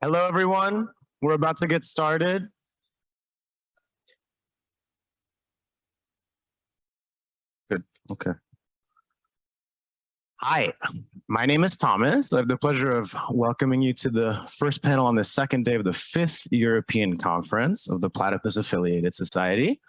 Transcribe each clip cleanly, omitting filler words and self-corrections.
Hello, everyone. We're about to get started. Good. Okay. Hi, my name is Thomas. I have the pleasure of welcoming you to the first panel on the second day of the 5th European Conference of the Platypus Affiliated Society.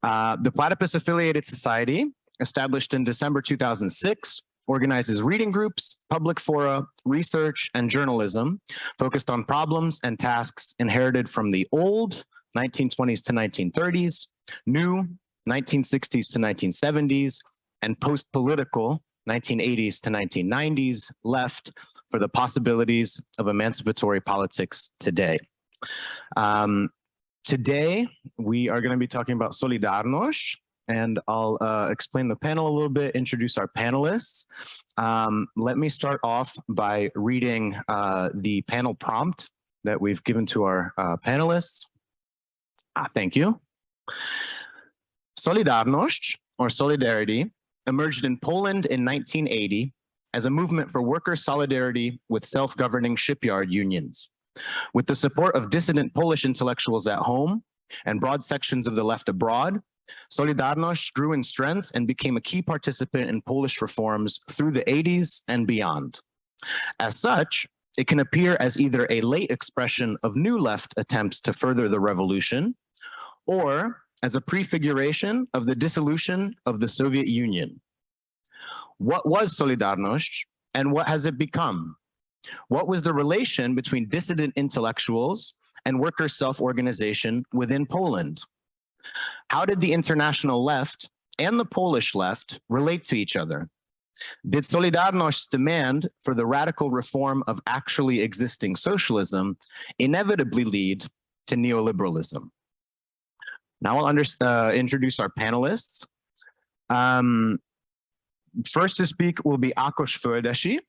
The Platypus Affiliated Society, established in December 2006, organizes reading groups, public fora, research, and journalism focused on problems and tasks inherited from the old 1920s to 1930s, new 1960s to 1970s, and post-political 1980s to 1990s left for the possibilities of emancipatory politics today. Today, we are going to be talking about Solidarność, and I'll explain the panel a little bit, introduce our panelists. Let me start off by reading the panel prompt that we've given to our panelists. Thank you. Solidarność, or solidarity, emerged in Poland in 1980 as a movement for worker solidarity with self-governing shipyard unions. With the support of dissident Polish intellectuals at home and broad sections of the left abroad, Solidarność grew in strength and became a key participant in Polish reforms through the 80s and beyond. As such, it can appear as either a late expression of new left attempts to further the revolution, or as a prefiguration of the dissolution of the Soviet Union. What was Solidarność and what has it become? What was the relation between dissident intellectuals and worker self-organization within Poland? How did the international left and the Polish left relate to each other? Did Solidarność's demand for the radical reform of actually existing socialism inevitably lead to neoliberalism? Now I'll introduce our panelists. First to speak will be Ákos Földesi.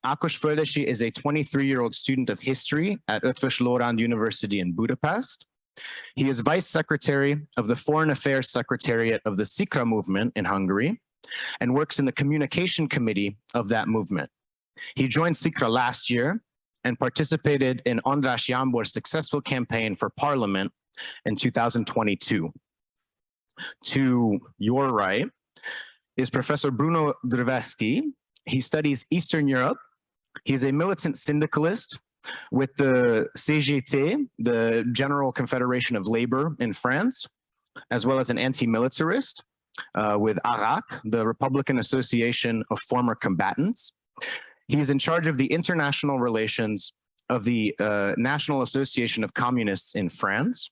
Ákos Földesi is a 23-year-old student of history at Eötvös Loránd University in Budapest. He is Vice Secretary of the Foreign Affairs Secretariat of the Szikra movement in Hungary and works in the Communication Committee of that movement. He joined Szikra last year and participated in András Jámbor's successful campaign for parliament in 2022. To your right is Professor Bruno Drweski. He studies Eastern Europe. He's a militant syndicalist with the CGT, the General Confederation of Labor in France, as well as an anti-militarist with ARAC, the Republican Association of Former Combatants. He is in charge of the international relations of the National Association of Communists in France.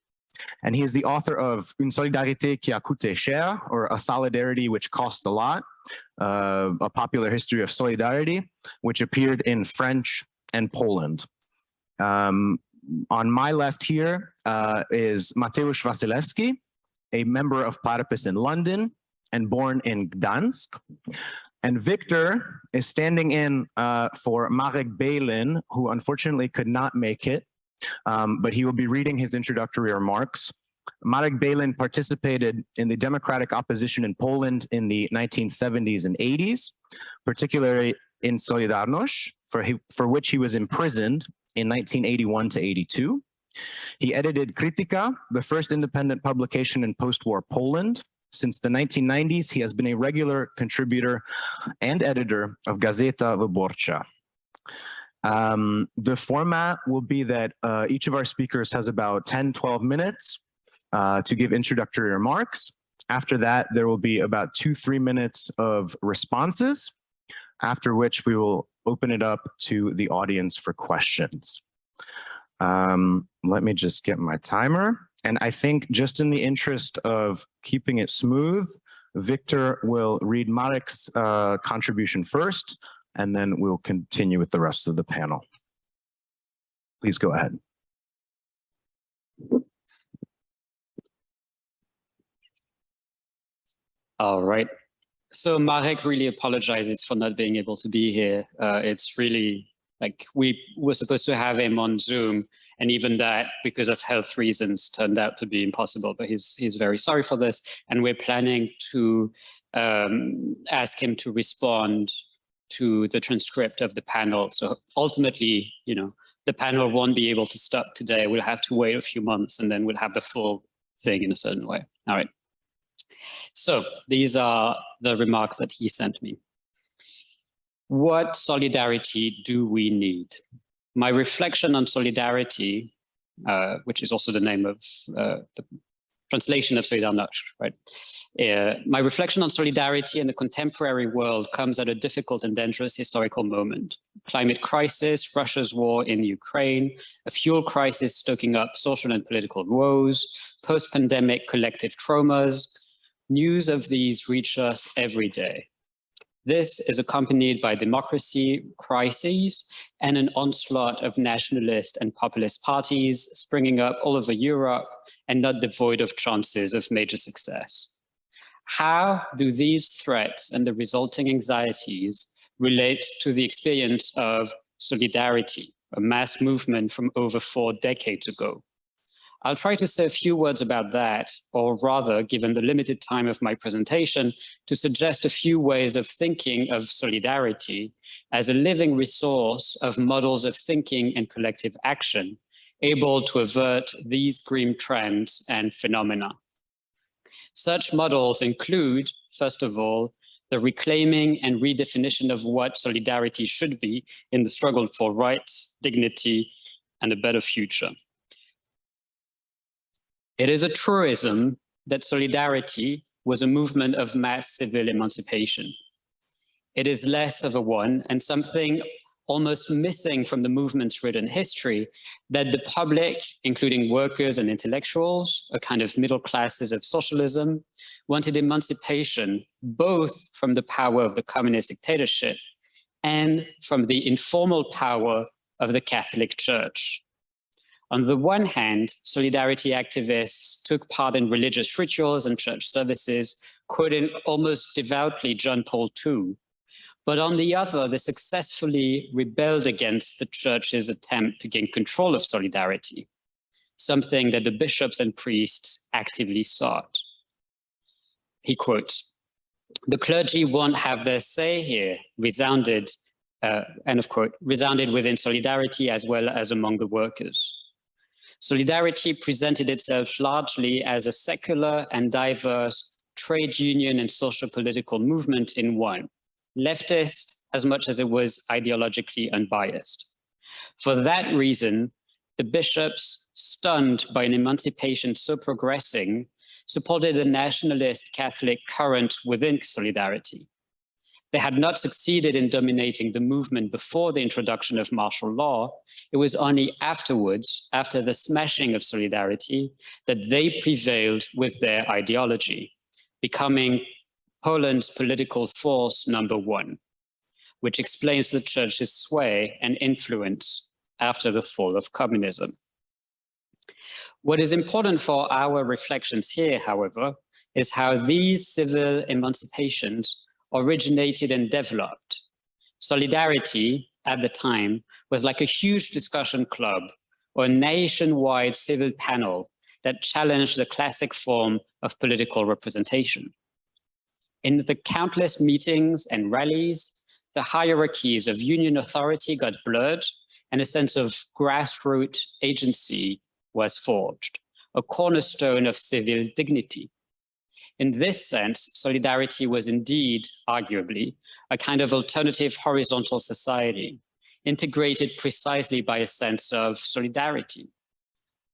And he is the author of Une solidarité qui a coûté cher, or A Solidarity Which Cost a Lot, a popular history of solidarity, which appeared in French and Poland. On my left here is Mateusz Wasilewski, a member of Platypus in London and born in Gdansk. And Victor is standing in for Marek Baylen, who unfortunately could not make it, but he will be reading his introductory remarks. Marek Baylen participated in the democratic opposition in Poland in the 1970s and 80s, particularly in Solidarność, for which he was imprisoned in 1981 to 82. He edited Krytyka, the first independent publication in post-war Poland. Since the 1990s, he has been a regular contributor and editor of Gazeta Wyborcza. The format will be that each of our speakers has about 10-12 minutes to give introductory remarks. After that, there will be about 2-3 minutes of responses, after which we will open it up to the audience for questions. Let me just get my timer. And I think just in the interest of keeping it smooth, Victor will read Marek's contribution first, and then we'll continue with the rest of the panel. Please go ahead. All right. So Marek really apologizes for not being able to be here. It's really like we were supposed to have him on Zoom, and even that, because of health reasons, turned out to be impossible. But he's very sorry for this, and we're planning to ask him to respond to the transcript of the panel. So ultimately, you know, the panel won't be able to start today. We'll have to wait a few months and then we'll have the full thing in a certain way. All right. So these are the remarks that he sent me. What solidarity do we need? My reflection on solidarity, which is also the name of the translation of Solidarność, right? My reflection on solidarity in the contemporary world comes at a difficult and dangerous historical moment. Climate crisis, Russia's war in Ukraine, a fuel crisis stoking up social and political woes, post-pandemic collective traumas. News of these reach us every day. This is accompanied by democracy crises and an onslaught of nationalist and populist parties springing up all over Europe and not devoid of chances of major success. How do these threats and the resulting anxieties relate to the experience of solidarity, a mass movement from over 4 decades ago? I'll try to say a few words about that, or rather, given the limited time of my presentation, to suggest a few ways of thinking of solidarity as a living resource of models of thinking and collective action, able to avert these grim trends and phenomena. Such models include, first of all, the reclaiming and redefinition of what solidarity should be in the struggle for rights, dignity, and a better future. It is a truism that solidarity was a movement of mass civil emancipation. It is less of a one, and something almost missing from the movement's written history, that the public, including workers and intellectuals, a kind of middle classes of socialism, wanted emancipation both from the power of the communist dictatorship and from the informal power of the Catholic Church. On the one hand, solidarity activists took part in religious rituals and church services, quoting almost devoutly John Paul II. But on the other, they successfully rebelled against the church's attempt to gain control of solidarity, something that the bishops and priests actively sought. He quotes, "The clergy won't have their say here," resounded, end of quote, resounded within solidarity as well as among the workers. Solidarity presented itself largely as a secular and diverse trade union and social political movement in one, leftist as much as it was ideologically unbiased. For that reason, the bishops, stunned by an emancipation so progressing, supported the nationalist Catholic current within solidarity. They had not succeeded in dominating the movement before the introduction of martial law. It was only afterwards, after the smashing of solidarity, that they prevailed with their ideology, becoming Poland's political force #1, which explains the church's sway and influence after the fall of communism. What is important for our reflections here, however, is how these civil emancipations originated and developed. Solidarity at the time was like a huge discussion club or a nationwide civil panel that challenged the classic form of political representation. In the countless meetings and rallies, the hierarchies of union authority got blurred and a sense of grassroots agency was forged, a cornerstone of civil dignity. In this sense, solidarity was indeed, arguably, a kind of alternative horizontal society, integrated precisely by a sense of solidarity.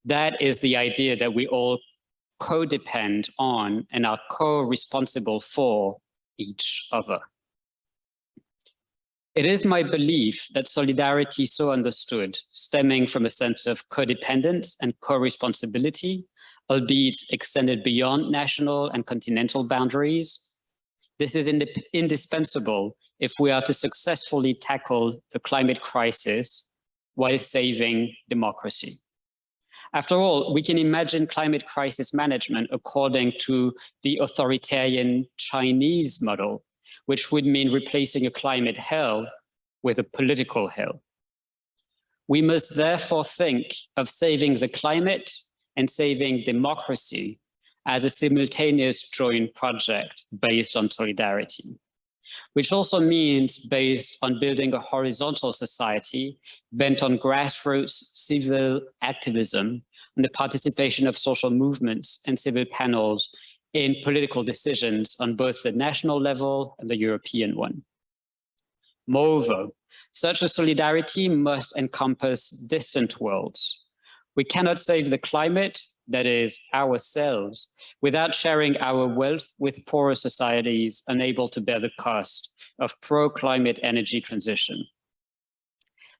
That is the idea that we all co-depend on and are co-responsible for each other. It is my belief that solidarity so understood, stemming from a sense of codependence and co-responsibility, albeit extended beyond national and continental boundaries. This is indispensable if we are to successfully tackle the climate crisis while saving democracy. After all, we can imagine climate crisis management according to the authoritarian Chinese model, which would mean replacing a climate hell with a political hell. We must therefore think of saving the climate and saving democracy as a simultaneous joint project based on solidarity. which also means based on building a horizontal society bent on grassroots civil activism and the participation of social movements and civil panels in political decisions on both the national level and the European one. Moreover, such a solidarity must encompass distant worlds. We cannot save the climate, that is, ourselves, without sharing our wealth with poorer societies unable to bear the cost of pro-climate energy transition.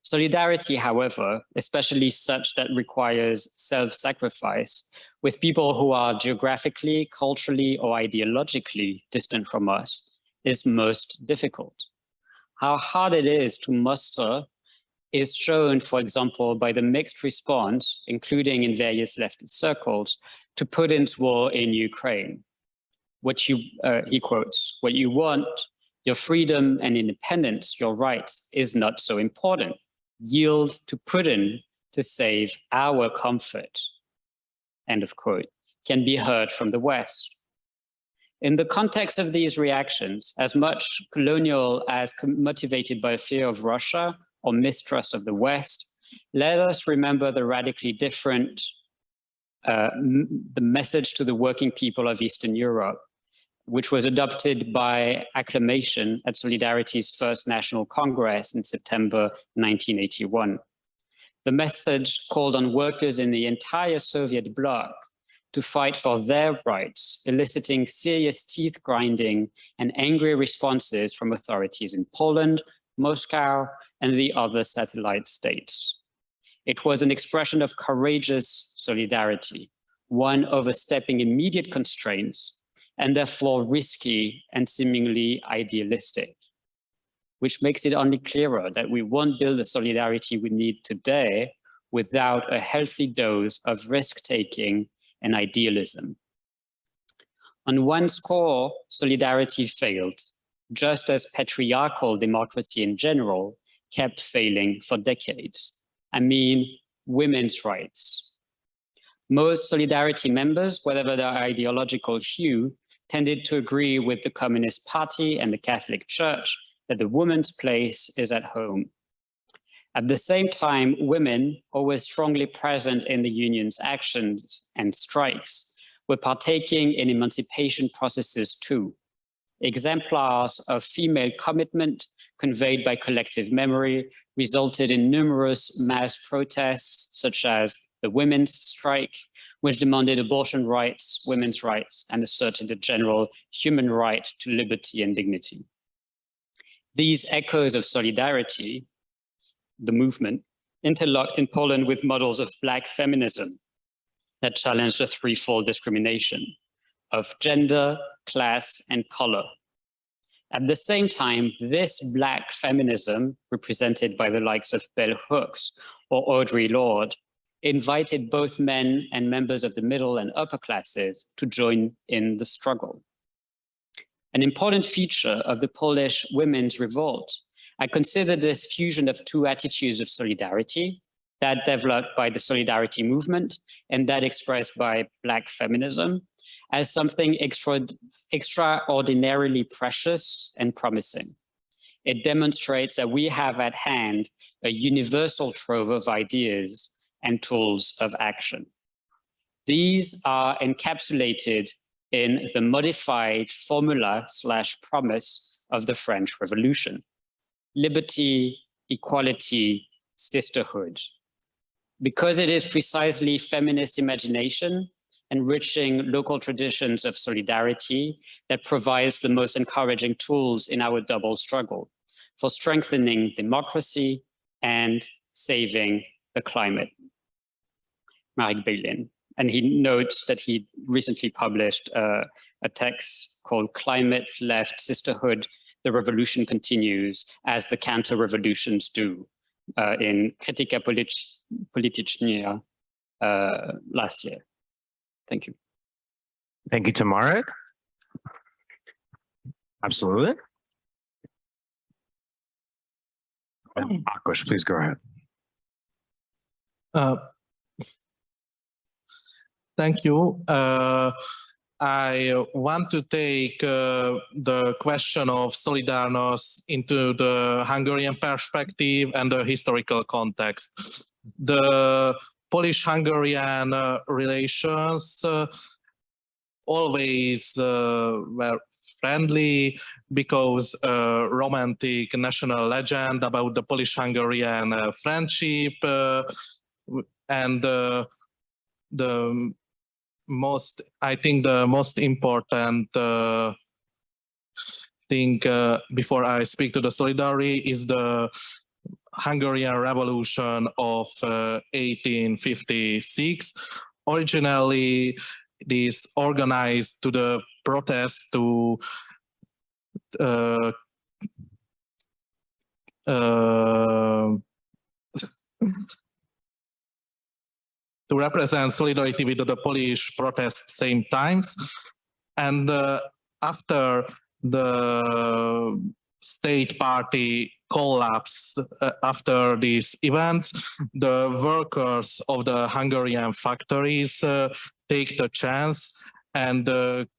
Solidarity, however, especially such that requires self-sacrifice with people who are geographically, culturally, or ideologically distant from us, is most difficult. How hard it is to muster is shown, for example, by the mixed response, including in various leftist circles, to Putin's war in Ukraine. He quotes, "What you want, your freedom and independence, your rights, is not so important. Yield to Putin to save our comfort," end of quote, can be heard from the West. In the context of these reactions, as much colonial as motivated by fear of Russia or mistrust of the West, let us remember the radically different, the message to the working people of Eastern Europe, which was adopted by acclamation at Solidarity's first National Congress in September 1981. The message called on workers in the entire Soviet bloc to fight for their rights, eliciting serious teeth grinding and angry responses from authorities in Poland, Moscow, and the other satellite states. It was an expression of courageous solidarity, one overstepping immediate constraints, and therefore risky and seemingly idealistic, which makes it only clearer that we won't build the solidarity we need today without a healthy dose of risk-taking and idealism. On one score, solidarity failed, just as patriarchal democracy in general kept failing for decades. I mean, women's rights. Most Solidarity members, whatever their ideological hue, tended to agree with the Communist Party and the Catholic Church that the woman's place is at home. At the same time, women, always strongly present in the union's actions and strikes, were partaking in emancipation processes too. Exemplars of female commitment conveyed by collective memory resulted in numerous mass protests, such as the women's strike, which demanded abortion rights, women's rights, and asserted a general human right to liberty and dignity. These echoes of solidarity, the movement, interlocked in Poland with models of Black feminism that challenged a threefold discrimination of gender, class, and color. At the same time, this Black feminism, represented by the likes of Bell Hooks or Audre Lorde, invited both men and members of the middle and upper classes to join in the struggle. An important feature of the Polish women's revolt, I consider this fusion of two attitudes of solidarity, that developed by the Solidarity movement and that expressed by Black feminism, as something extraordinarily precious and promising. It demonstrates that we have at hand a universal trove of ideas and tools of action. These are encapsulated in the modified formula/promise of the French Revolution: liberty, equality, sisterhood. Because it is precisely feminist imagination, enriching local traditions of solidarity, that provides the most encouraging tools in our double struggle for strengthening democracy and saving the climate. Marek Baylen. And he notes that he recently published a text called Climate, Left, Sisterhood, The Revolution Continues, as the counter-revolutions do, in Krytyka Polityczna last year. Thank you. Thank you to Marek. Absolutely. Ákos, please go ahead. Thank you. I want to take the question of Solidarność into the Hungarian perspective and the historical context. The Polish-Hungarian relations always were friendly because a romantic national legend about the Polish-Hungarian friendship and the most, I think the most important thing before I speak to the Solidarity is the Hungarian Revolution of 1856. Originally, this organized to the protest to to represent solidarity with the Polish protests same times. And after the state party collapse after these events, the workers of the Hungarian factories take the chance and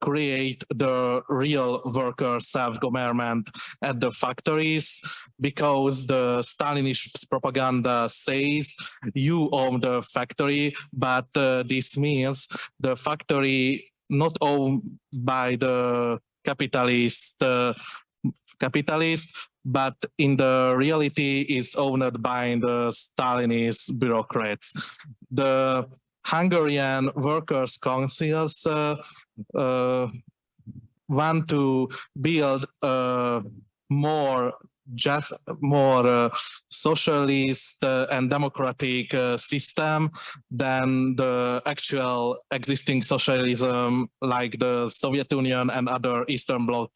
create the real worker self-government at the factories, because the Stalinist propaganda says you own the factory, but this means the factory not owned by the capitalist, but in the reality is owned by the Stalinist bureaucrats. The Hungarian workers' councils want to build a more socialist and democratic system than the actual existing socialism, like the Soviet Union and other Eastern Bloc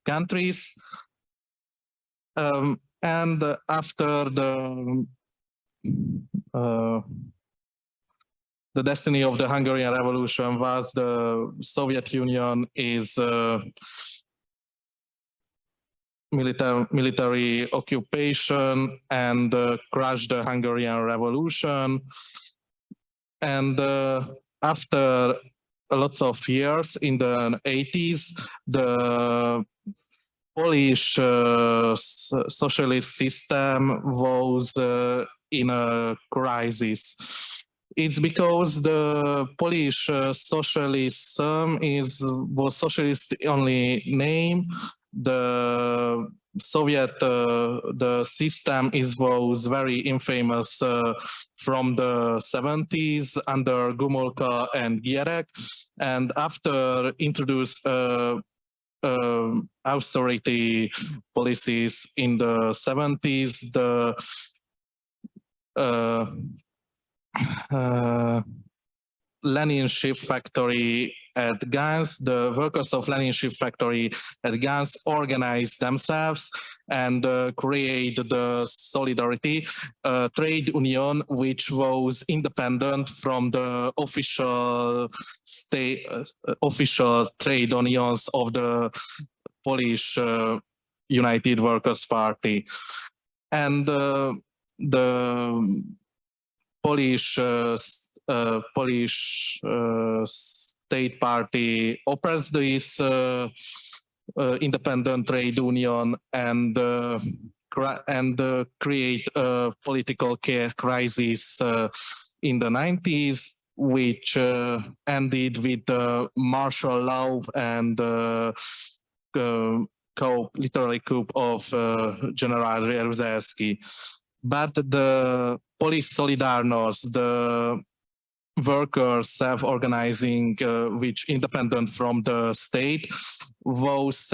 countries. And after the destiny of the Hungarian Revolution was the Soviet Union is military occupation and crushed the Hungarian Revolution. And after lots of years in the 80s, the Polish socialist system was in a crisis. It's because the Polish socialism was socialist only name. The Soviet the system was very infamous from the 70s under Gomulka and Gierek, and after introduce austerity policies in the 70s, the Lenin ship factory at Gans, the workers of Lenin ship factory at Gans organized themselves and create the Solidarity trade union, which was independent from the official state, official trade unions of the Polish United Workers' Party. And the Polish state party oppressed this independent trade union and create a political crisis in the 90s, which ended with the martial law and literally coup of General Drweski. But the Polish Solidarność, the workers self-organizing, which independent from the state, was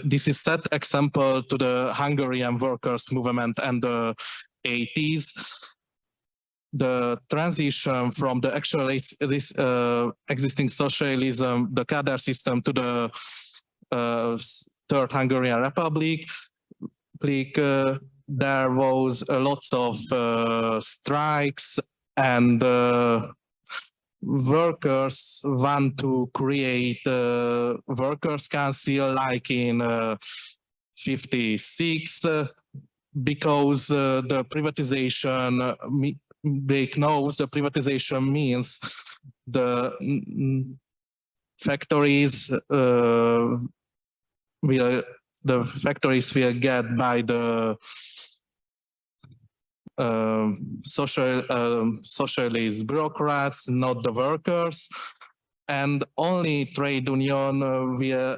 this is set example to the Hungarian workers movement and the 80s. The transition from the actual existing socialism, the cadre system, to the Third Hungarian Republic, there was lots of strikes, and workers want to create a workers' council like in 56, because the privatization, they know the privatization means the factories will get by the socialist bureaucrats, not the workers, and only trade union will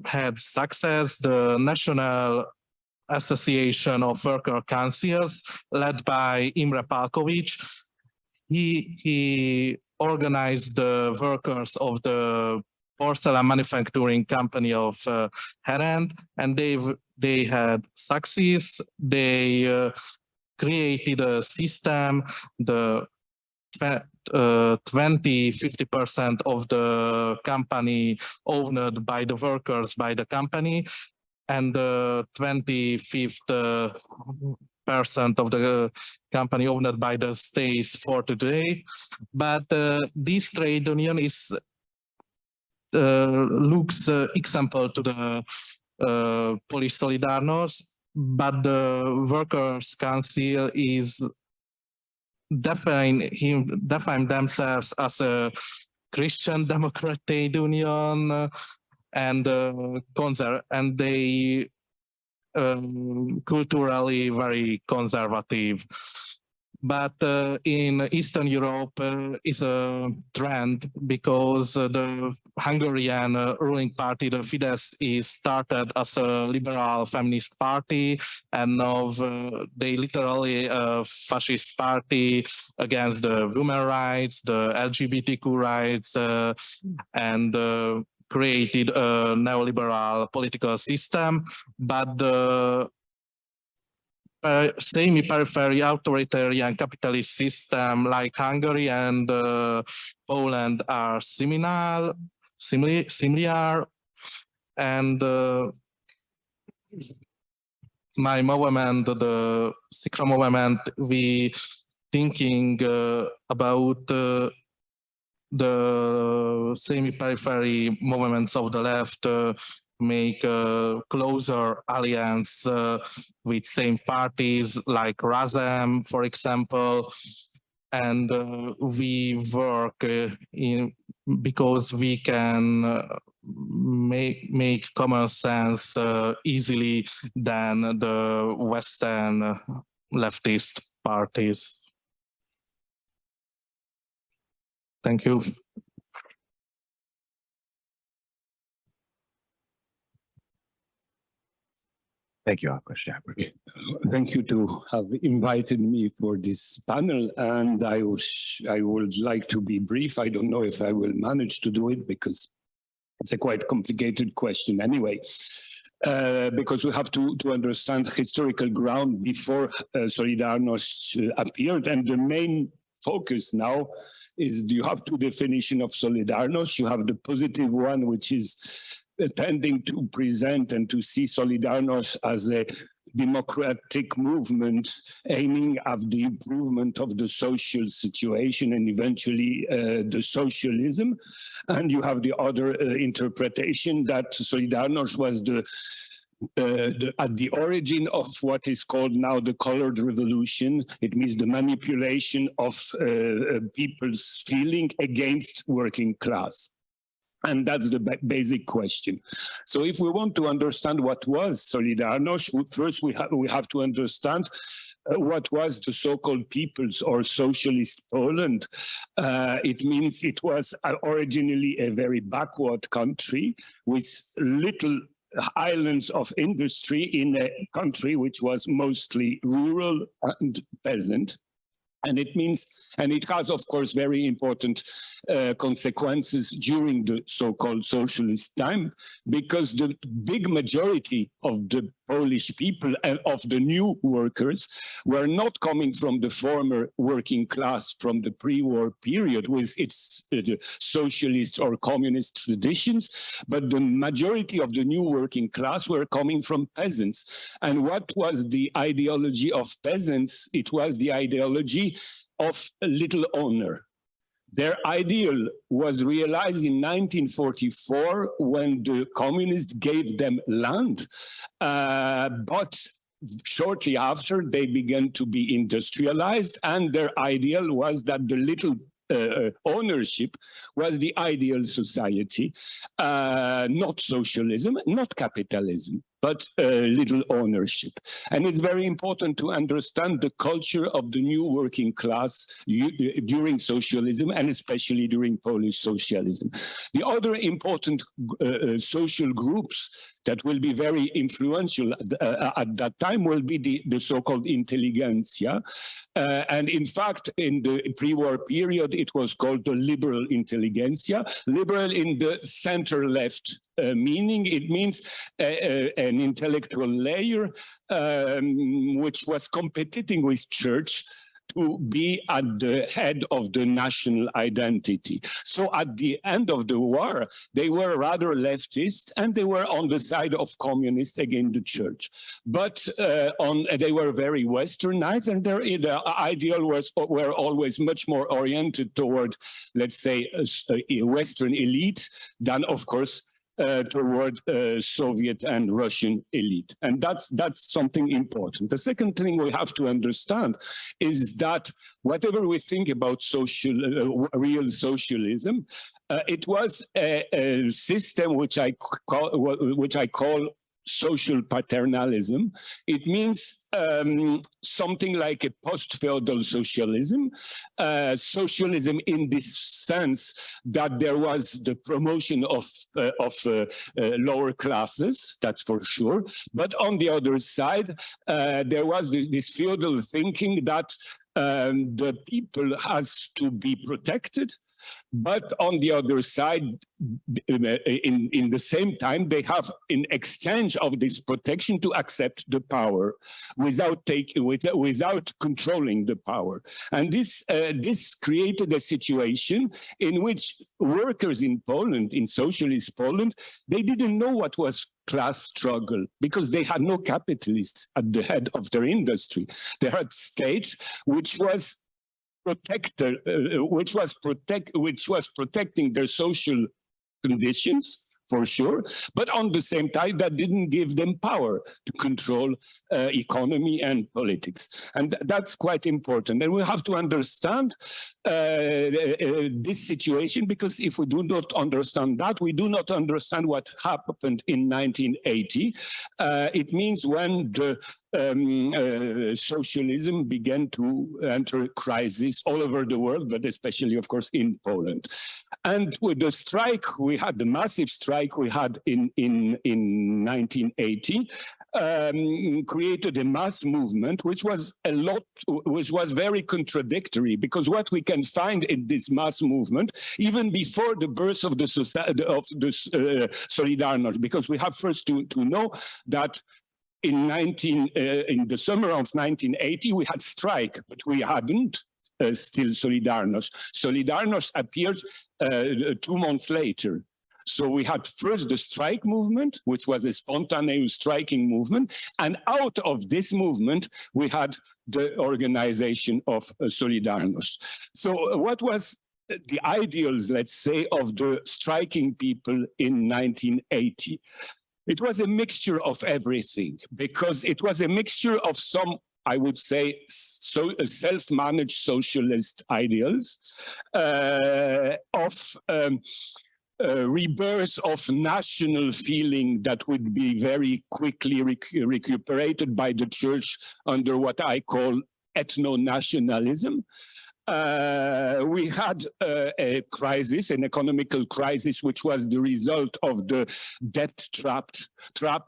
had success. The National Association of Worker Councils, led by Imre Palković, he organized the workers of the porcelain manufacturing company of Herend, and they had success. They created a system. The 20–50% of the company owned by the workers by the company, and the 25% of the company owned by the states for today. But this trade union is looks example to the Polish Solidarność, but the Workers' Council is define themselves as a Christian Democrat trade union, and they culturally very conservative. But in Eastern Europe is a trend, because the Hungarian ruling party, the Fidesz, is started as a liberal feminist party, and now they literally a fascist party against the women's rights, the LGBTQ rights, and created a neoliberal political system. But the semi-periphery authoritarian capitalist system like Hungary and Poland are similar, and my movement, the Szikra movement, we thinking about the semi-periphery movements of the left, make a closer alliance with same parties like Razem, for example, and we work because we can make common sense easily than the Western leftist parties. Thank you. Thank you, Ákos. Thank you to have invited me for this panel, and I would like to be brief. I don't know if I will manage to do it, because it's a quite complicated question anyway, because we have to understand historical ground before Solidarność appeared, and the main focus now is you have two definitions of Solidarność. You have the positive one, which is tending to present and to see Solidarność as a democratic movement aiming at the improvement of the social situation and eventually the socialism. And you have the other interpretation that Solidarność was at the origin of what is called now the colored revolution. It means the manipulation of people's feeling against working class. And that's the basic question. So if we want to understand what was Solidarność, first we have to understand what was the so-called People's or Socialist Poland. It means it was originally a very backward country with little islands of industry in a country which was mostly rural and peasant. And it means, and it has, of course, very important consequences during the so-called socialist time, because the big majority of the Polish people and of the new workers were not coming from the former working class from the pre-war period with its socialist or communist traditions, but the majority of the new working class were coming from peasants. And what was the ideology of peasants? It was the ideology of a little owner. Their ideal was realized in 1944 when the communists gave them land, but shortly after they began to be industrialized, and their ideal was that the little ownership was the ideal society, not socialism, not capitalism, but little ownership. And it's very important to understand the culture of the new working class during socialism, and especially during Polish socialism. The other important social groups that will be very influential at that time will be the so-called intelligentsia. And in fact, in the pre-war period, it was called the liberal intelligentsia, liberal in the center-left meaning. It means an intellectual layer which was competing with church to be at the head of the national identity. So at the end of the war, they were rather leftist and they were on the side of communists against the church. But they were very westernized, and their ideal were always much more oriented toward, let's say, a Western elite than, of course, toward Soviet and Russian elite. And that's something important. The second thing we have to understand is that whatever we think about real socialism, it was a system which I call social paternalism. It means something like a post-feudal socialism, socialism in this sense that there was the promotion of lower classes, that's for sure. But on the other side, there was this feudal thinking that the people has to be protected. But on the other side, in the same time, they have, in exchange of this protection, to accept the power without controlling the power. And this created a situation in which workers in Poland, in socialist Poland, they didn't know what was class struggle because they had no capitalists at the head of their industry. They had states which was protecting their social conditions, for sure, but on the same time, that didn't give them power to control economy and politics. And that's quite important. And we have to understand this situation, because if we do not understand that, we do not understand what happened in 1980. It means when the socialism began to enter crisis all over the world, but especially, of course, in Poland. And with the strike, we had the massive strike we had in 1980, created a mass movement, which was very contradictory, because what we can find in this mass movement, even before the birth of the Solidarność, because we have first to know that in the summer of 1980, we had strike, but we hadn't still Solidarność. Solidarność appeared 2 months later. So we had first the strike movement, which was a spontaneous striking movement. And out of this movement, we had the organization of Solidarność. So what was the ideals, let's say, of the striking people in 1980? It was a mixture of everything, because it was a mixture of some, I would say, self-managed socialist ideals, of rebirth of national feeling that would be very quickly recuperated by the church under what I call ethno-nationalism. We had a crisis, an economical crisis, which was the result of the debt trap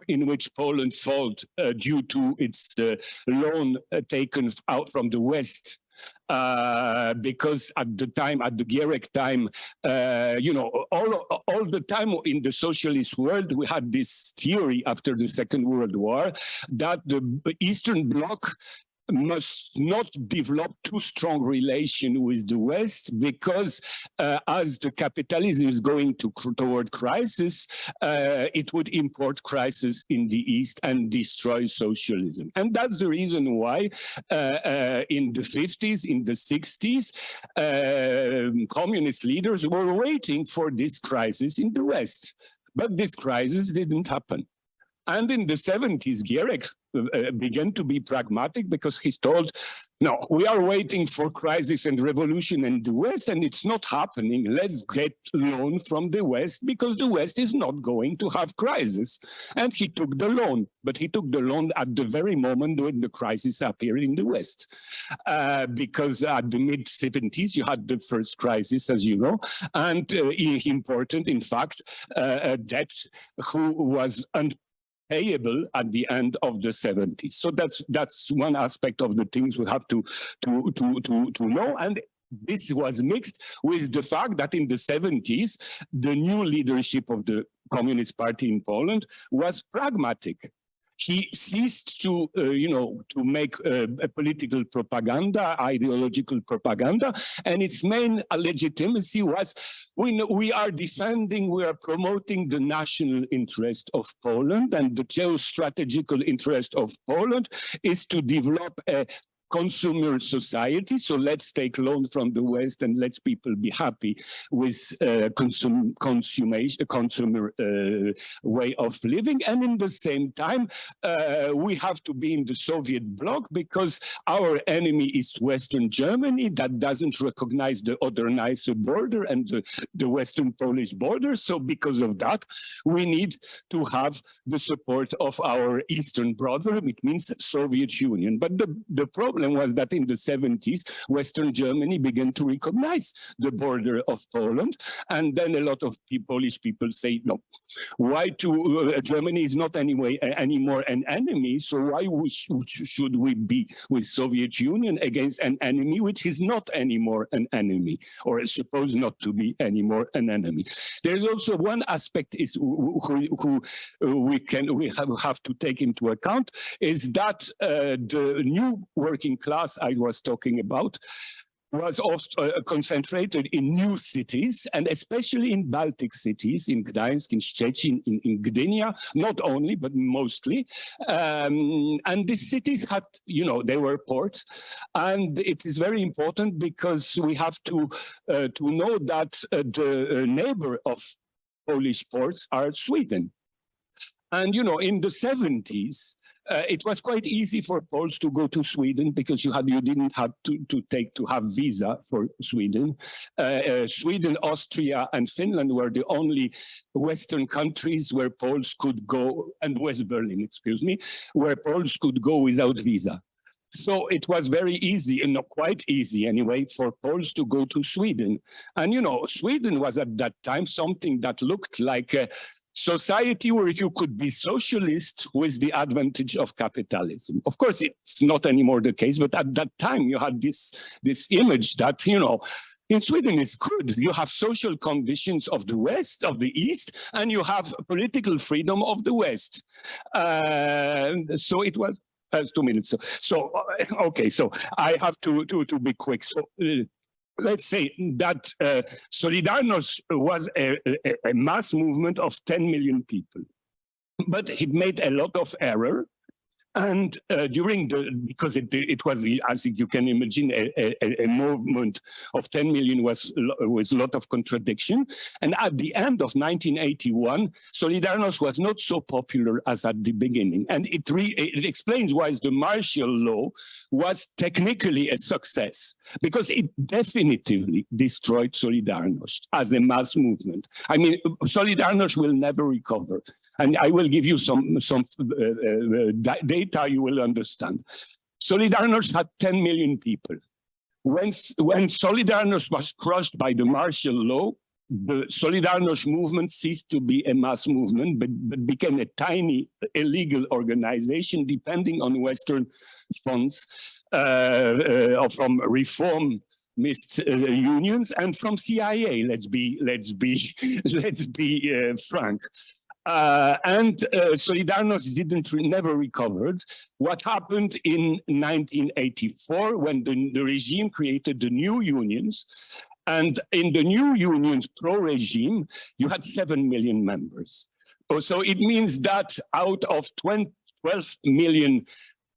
in which Poland fell due to its loan taken out from the West. Because at the Gierek time, all the time in the socialist world, we had this theory after the Second World War that the Eastern Bloc must not develop too strong relation with the West, because as the capitalism is going toward crisis, it would import crisis in the East and destroy socialism. And that's the reason why in the 50s, in the 60s, communist leaders were waiting for this crisis in the West. But this crisis didn't happen. And in the 70s, Gierek began to be pragmatic because he's told, no, we are waiting for crisis and revolution in the West, and it's not happening. Let's get loan from the West because the West is not going to have crisis. And he took the loan, but he took the loan at the very moment when the crisis appeared in the West. Because at the mid-70s, you had the first crisis, as you know, and important, in fact, debt who was payable at the end of the 70s. So that's one aspect of the things we have to know. And this was mixed with the fact that in the 70s, the new leadership of the Communist Party in Poland was pragmatic. He ceased to, to make a political propaganda, ideological propaganda, and its main legitimacy was we are defending, we are promoting the national interest of Poland, and the geostrategical interest of Poland is to develop a consumer society. So let's take loan from the West and let's people be happy with consumer way of living. And in the same time, we have to be in the Soviet bloc because our enemy is Western Germany that doesn't recognize the Oder-Neisse border and the Western Polish border. So because of that, we need to have the support of our Eastern brother, which means Soviet Union. But the problem was that in the 70s, Western Germany began to recognize the border of Poland. And then a lot of Polish people say, no, why Germany is not anymore an enemy, so why should we be with Soviet Union against an enemy which is not anymore an enemy, or is supposed not to be anymore an enemy? There's also one aspect is who we have to take into account is that the new working class I was talking about was also concentrated in new cities, and especially in Baltic cities, in Gdańsk, in Szczecin, in Gdynia, not only, but mostly. And these cities had, they were ports. And it is very important because we have to know that the neighbor of Polish ports are Sweden. And, in the 70s, it was quite easy for Poles to go to Sweden because you didn't have to have visa for Sweden. Sweden, Austria, and Finland were the only Western countries where Poles could go, and West Berlin, excuse me, where Poles could go without visa. So it was very easy, and not quite easy anyway, for Poles to go to Sweden. And, Sweden was at that time something that looked like a society where you could be socialist with the advantage of capitalism. Of course, it's not anymore the case, but at that time you had this image that, in Sweden it's good. You have social conditions of the West, of the East, and you have political freedom of the West. So it was 2 minutes. So okay, so I have to be quick. So let's say that Solidarność was a mass movement of 10 million people, but it made a lot of error. And because it was, as you can imagine, a movement of 10 million with a lot of contradiction. And at the end of 1981, Solidarność was not so popular as at the beginning. And it explains why the martial law was technically a success, because it definitively destroyed Solidarność as a mass movement. I mean, Solidarność will never recover. And I will give you some data you will understand. Solidarność had 10 million people. When Solidarność was crushed by the martial law, the Solidarność movement ceased to be a mass movement, but became a tiny illegal organization depending on Western funds from reformist unions and from CIA. Let's be frank. And Solidarność never recovered. What happened in 1984 when the regime created the new unions, and in the new unions pro-regime, you had 7 million members. So it means that out of 12 million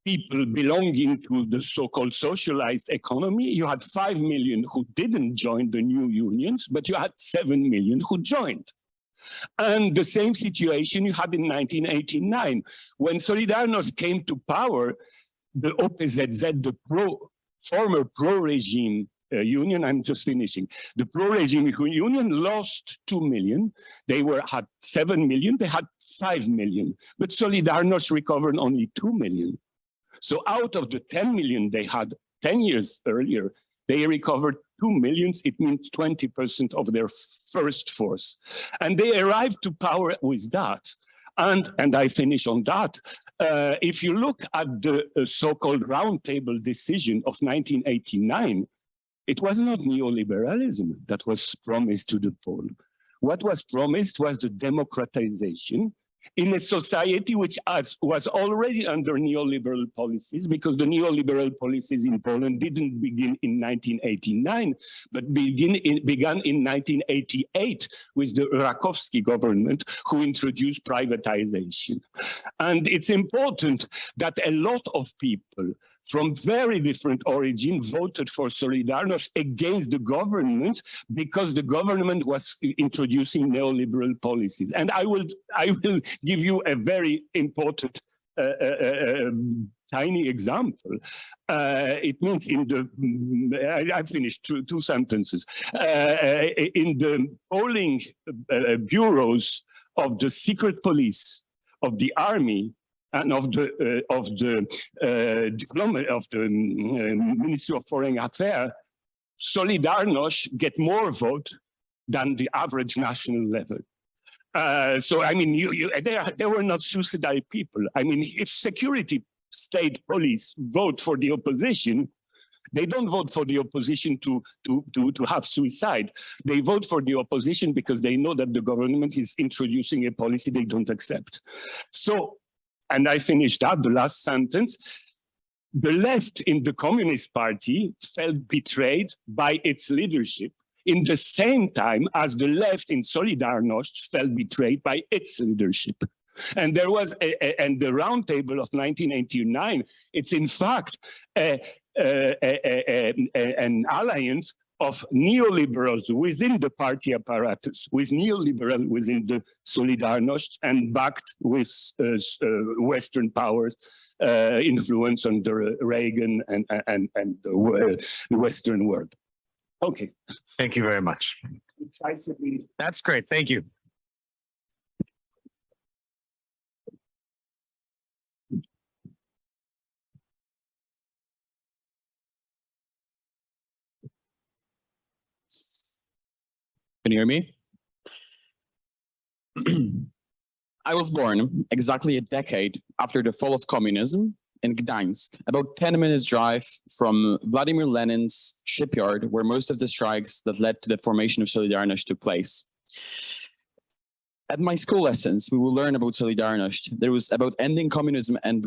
people belonging to the so-called socialized economy, you had 5 million who didn't join the new unions, but you had 7 million who joined. And the same situation you had in 1989. When Solidarność came to power, the OPZZ, the former pro-regime union, I'm just finishing, the pro-regime union lost 2 million. They had 7 million, they had 5 million, but Solidarność recovered only 2 million. So out of the 10 million they had 10 years earlier, they recovered 2 million. It means 20% of their first force. And they arrived to power with that. And I finish on that. If you look at the so-called roundtable decision of 1989, it was not neoliberalism that was promised to the Poles. What was promised was the democratization in a society which was already under neoliberal policies, because the neoliberal policies in Poland didn't begin in 1989, but began in 1988 with the Rakowski government, who introduced privatization. And it's important that a lot of people from very different origins voted for Solidarność against the government, because the government was introducing neoliberal policies. And I will give you a very important tiny example. It means in the, I finished two sentences. In the polling bureaus of the secret police, of the army, and of the Ministry of Foreign Affairs, Solidarność get more vote than the average national level. So I mean, they were not suicidal people. I mean, if security state police vote for the opposition, they don't vote for the opposition to have suicide. They vote for the opposition because they know that the government is introducing a policy they don't accept. So. And I finished up the last sentence. The left in the Communist Party felt betrayed by its leadership in the same time as the left in Solidarność felt betrayed by its leadership. And there was, and the roundtable of 1989, it's in fact an alliance of neoliberals within the party apparatus, with neoliberal within the Solidarność, and backed with Western powers influence under Reagan and the Western world. Okay. Thank you very much. That's great. Thank you. Can you hear me? I was born exactly a decade after the fall of communism in Gdańsk, about 10 minutes drive from Vladimir Lenin's shipyard, where most of the strikes that led to the formation of Solidarność took place. At my school lessons, we will learn about Solidarność. There was about ending communism and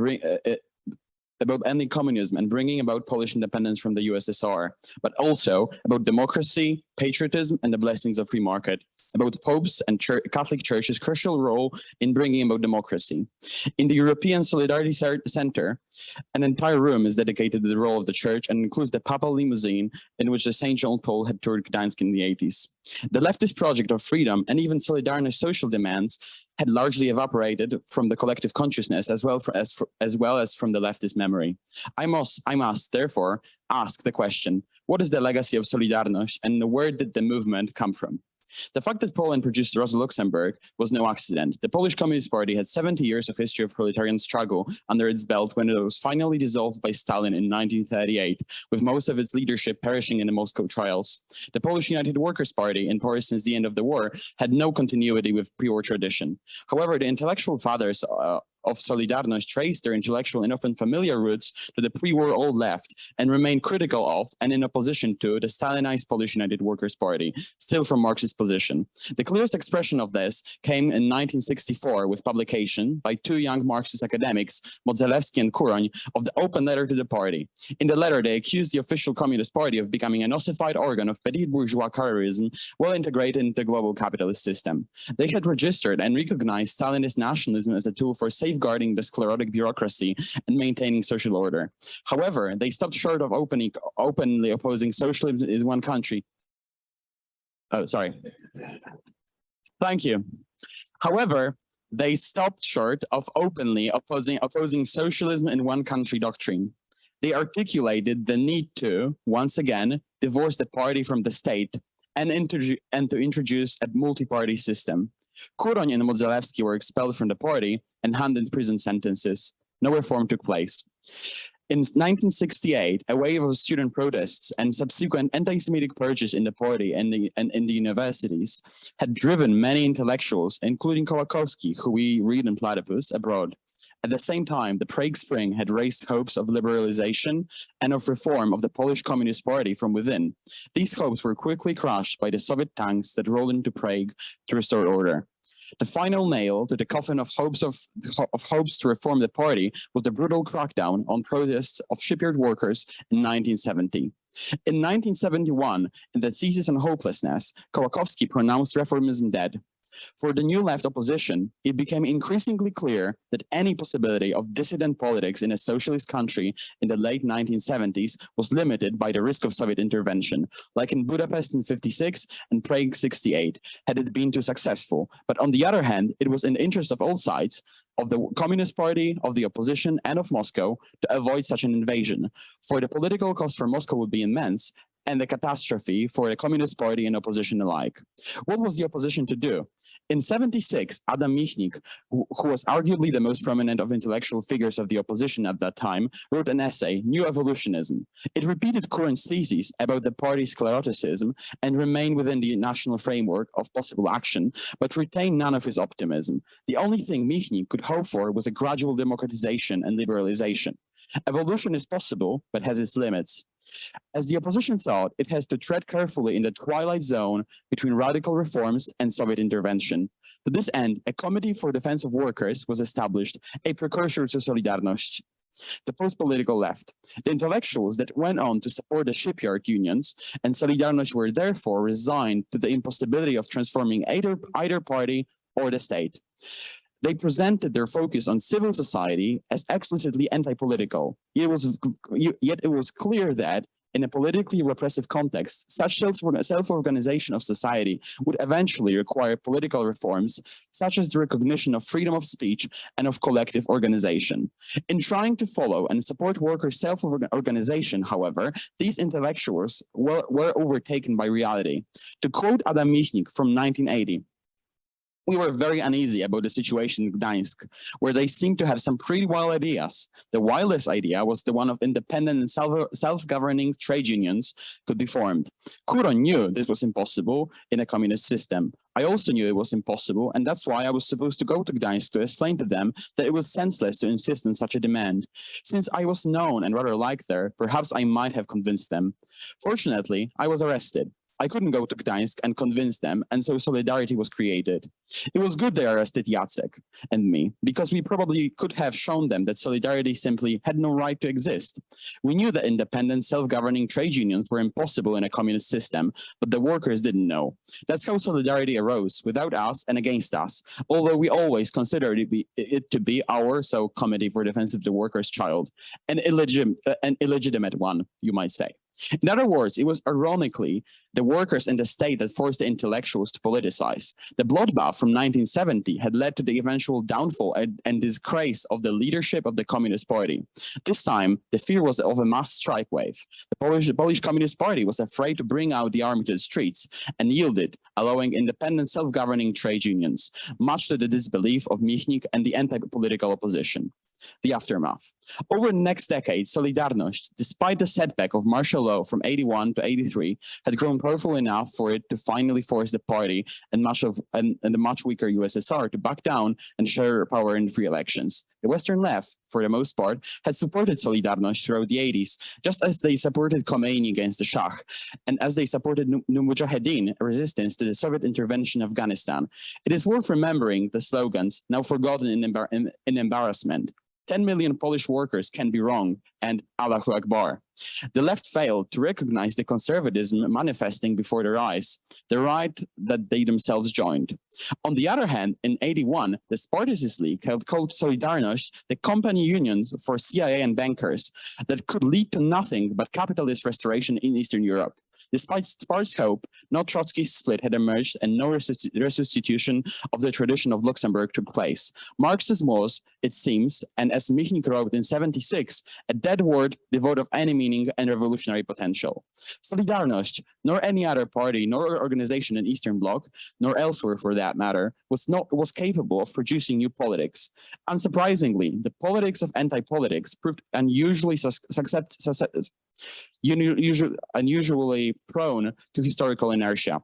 bringing about Polish independence from the USSR, but also about democracy, patriotism, and the blessings of free market, about popes and Catholic Church's crucial role in bringing about democracy. In the European Solidarity Center, an entire room is dedicated to the role of the Church and includes the papal limousine in which the St. John Paul had toured Gdańsk in the 80s. The leftist project of freedom and even Solidarność social demands had largely evaporated from the collective consciousness as well as from the leftist memory. I must therefore ask the question, what is the legacy of Solidarność and where did the movement come from? The fact that Poland produced Rosa Luxemburg was no accident. The Polish Communist Party had 70 years of history of proletarian struggle under its belt when it was finally dissolved by Stalin in 1938, with most of its leadership perishing in the Moscow trials. The Polish United Workers' Party, in power since the end of the war, had no continuity with pre-war tradition. However, the intellectual fathers of Solidarność traced their intellectual and often familiar roots to the pre-war old left and remained critical of and in opposition to the Stalinized Polish United Workers' Party, still from Marxist position. The clearest expression of this came in 1964 with publication by two young Marxist academics, Modzelewski and Kuroń, of the open letter to the party. In the letter, they accused the official Communist Party of becoming an ossified organ of petty bourgeois careerism, well integrated into the global capitalist system. They had registered and recognized Stalinist nationalism as a tool for safeguarding the sclerotic bureaucracy and maintaining social order. However, they stopped short of openly opposing socialism in one country. Oh, sorry. Thank you. However, they stopped short of openly opposing socialism in one country doctrine. They articulated the need to, once again, divorce the party from the state and to introduce a multi-party system. Kuroń and Modzelewski were expelled from the party and handed prison sentences. No reform took place. In 1968, a wave of student protests and subsequent anti-Semitic purges in the party and in the universities had driven many intellectuals, including Kołakowski, who we read in Platypus, abroad. At the same time, the Prague Spring had raised hopes of liberalization and of reform of the Polish Communist Party from within. These hopes were quickly crushed by the Soviet tanks that rolled into Prague to restore order. The final nail to the coffin of hopes to reform the party was the brutal crackdown on protests of shipyard workers in 1970. In 1971, in the thesis on hopelessness, Kołakowski pronounced reformism dead. For the new left opposition, it became increasingly clear that any possibility of dissident politics in a socialist country in the late 1970s was limited by the risk of Soviet intervention, like in Budapest in 56 and Prague 68, had it been too successful. But on the other hand, it was in the interest of all sides, of the Communist Party, of the opposition, and of Moscow, to avoid such an invasion, for the political cost for Moscow would be immense, and the catastrophe for the Communist Party and opposition alike. What was the opposition to do? In 76, Adam Michnik, who was arguably the most prominent of intellectual figures of the opposition at that time, wrote an essay, New Evolutionism. It repeated Kuroń's theses about the party's scleroticism and remained within the national framework of possible action, but retained none of his optimism. The only thing Michnik could hope for was a gradual democratization and liberalization. Evolution is possible, but has its limits. As the opposition thought, it has to tread carefully in the twilight zone between radical reforms and Soviet intervention. To this end, a Committee for Defense of Workers was established, a precursor to Solidarność, the post-political left. The intellectuals that went on to support the shipyard unions and Solidarność were therefore resigned to the impossibility of transforming either party or the state. They presented their focus on civil society as explicitly anti-political. Yet it was clear that, in a politically repressive context, such self-organization of society would eventually require political reforms, such as the recognition of freedom of speech and of collective organization. In trying to follow and support workers' self-organization, however, these intellectuals were overtaken by reality. To quote Adam Michnik from 1980, "We were very uneasy about the situation in Gdańsk, where they seemed to have some pretty wild ideas. The wildest idea was the one of independent and self-governing trade unions could be formed. Kuroń knew this was impossible in a communist system. I also knew it was impossible, and that's why I was supposed to go to Gdańsk to explain to them that it was senseless to insist on such a demand. Since I was known and rather liked there, perhaps I might have convinced them. Fortunately, I was arrested. I couldn't go to Gdańsk and convince them, and so Solidarity was created. It was good they arrested Jacek and me, because we probably could have shown them that Solidarity simply had no right to exist. We knew that independent, self-governing trade unions were impossible in a communist system, but the workers didn't know. That's how Solidarity arose, without us and against us, although we always considered it to be our, so Committee for Defense of the Workers' child, an illegitimate one, you might say. In other words, it was ironically the workers and the state that forced the intellectuals to politicize. The bloodbath from 1970 had led to the eventual downfall and disgrace of the leadership of the Communist Party. This time, the fear was of a mass strike wave. The Polish Communist Party was afraid to bring out the army to the streets and yielded, allowing independent self-governing trade unions, much to the disbelief of Michnik and the anti-political opposition. The aftermath. Over the next decade, Solidarność, despite the setback of martial law from 81 to 83, had grown powerful enough for it to finally force the party and the much weaker USSR to back down and share power in free elections. The Western left, for the most part, had supported Solidarność throughout the 80s, just as they supported Khomeini against the Shah, and as they supported Mujahedin resistance to the Soviet intervention in Afghanistan. It is worth remembering the slogans, now forgotten in embarrassment. 10 million Polish workers can be wrong, and Allahu Akbar. The left failed to recognize the conservatism manifesting before their eyes, the right that they themselves joined. On the other hand, in 81, the Spartacist League had called Solidarność the company unions for CIA and bankers that could lead to nothing but capitalist restoration in Eastern Europe. Despite sparse hope, no Trotsky split had emerged and no restitution of the tradition of Luxembourg took place. Marxism was, it seems, and as Michnik wrote in 76, a dead word devoid of any meaning and revolutionary potential. Solidarność, nor any other party, nor organization in Eastern Bloc, nor elsewhere for that matter, was capable of producing new politics. Unsurprisingly, the politics of anti-politics proved unusually unusually prone to historical inertia.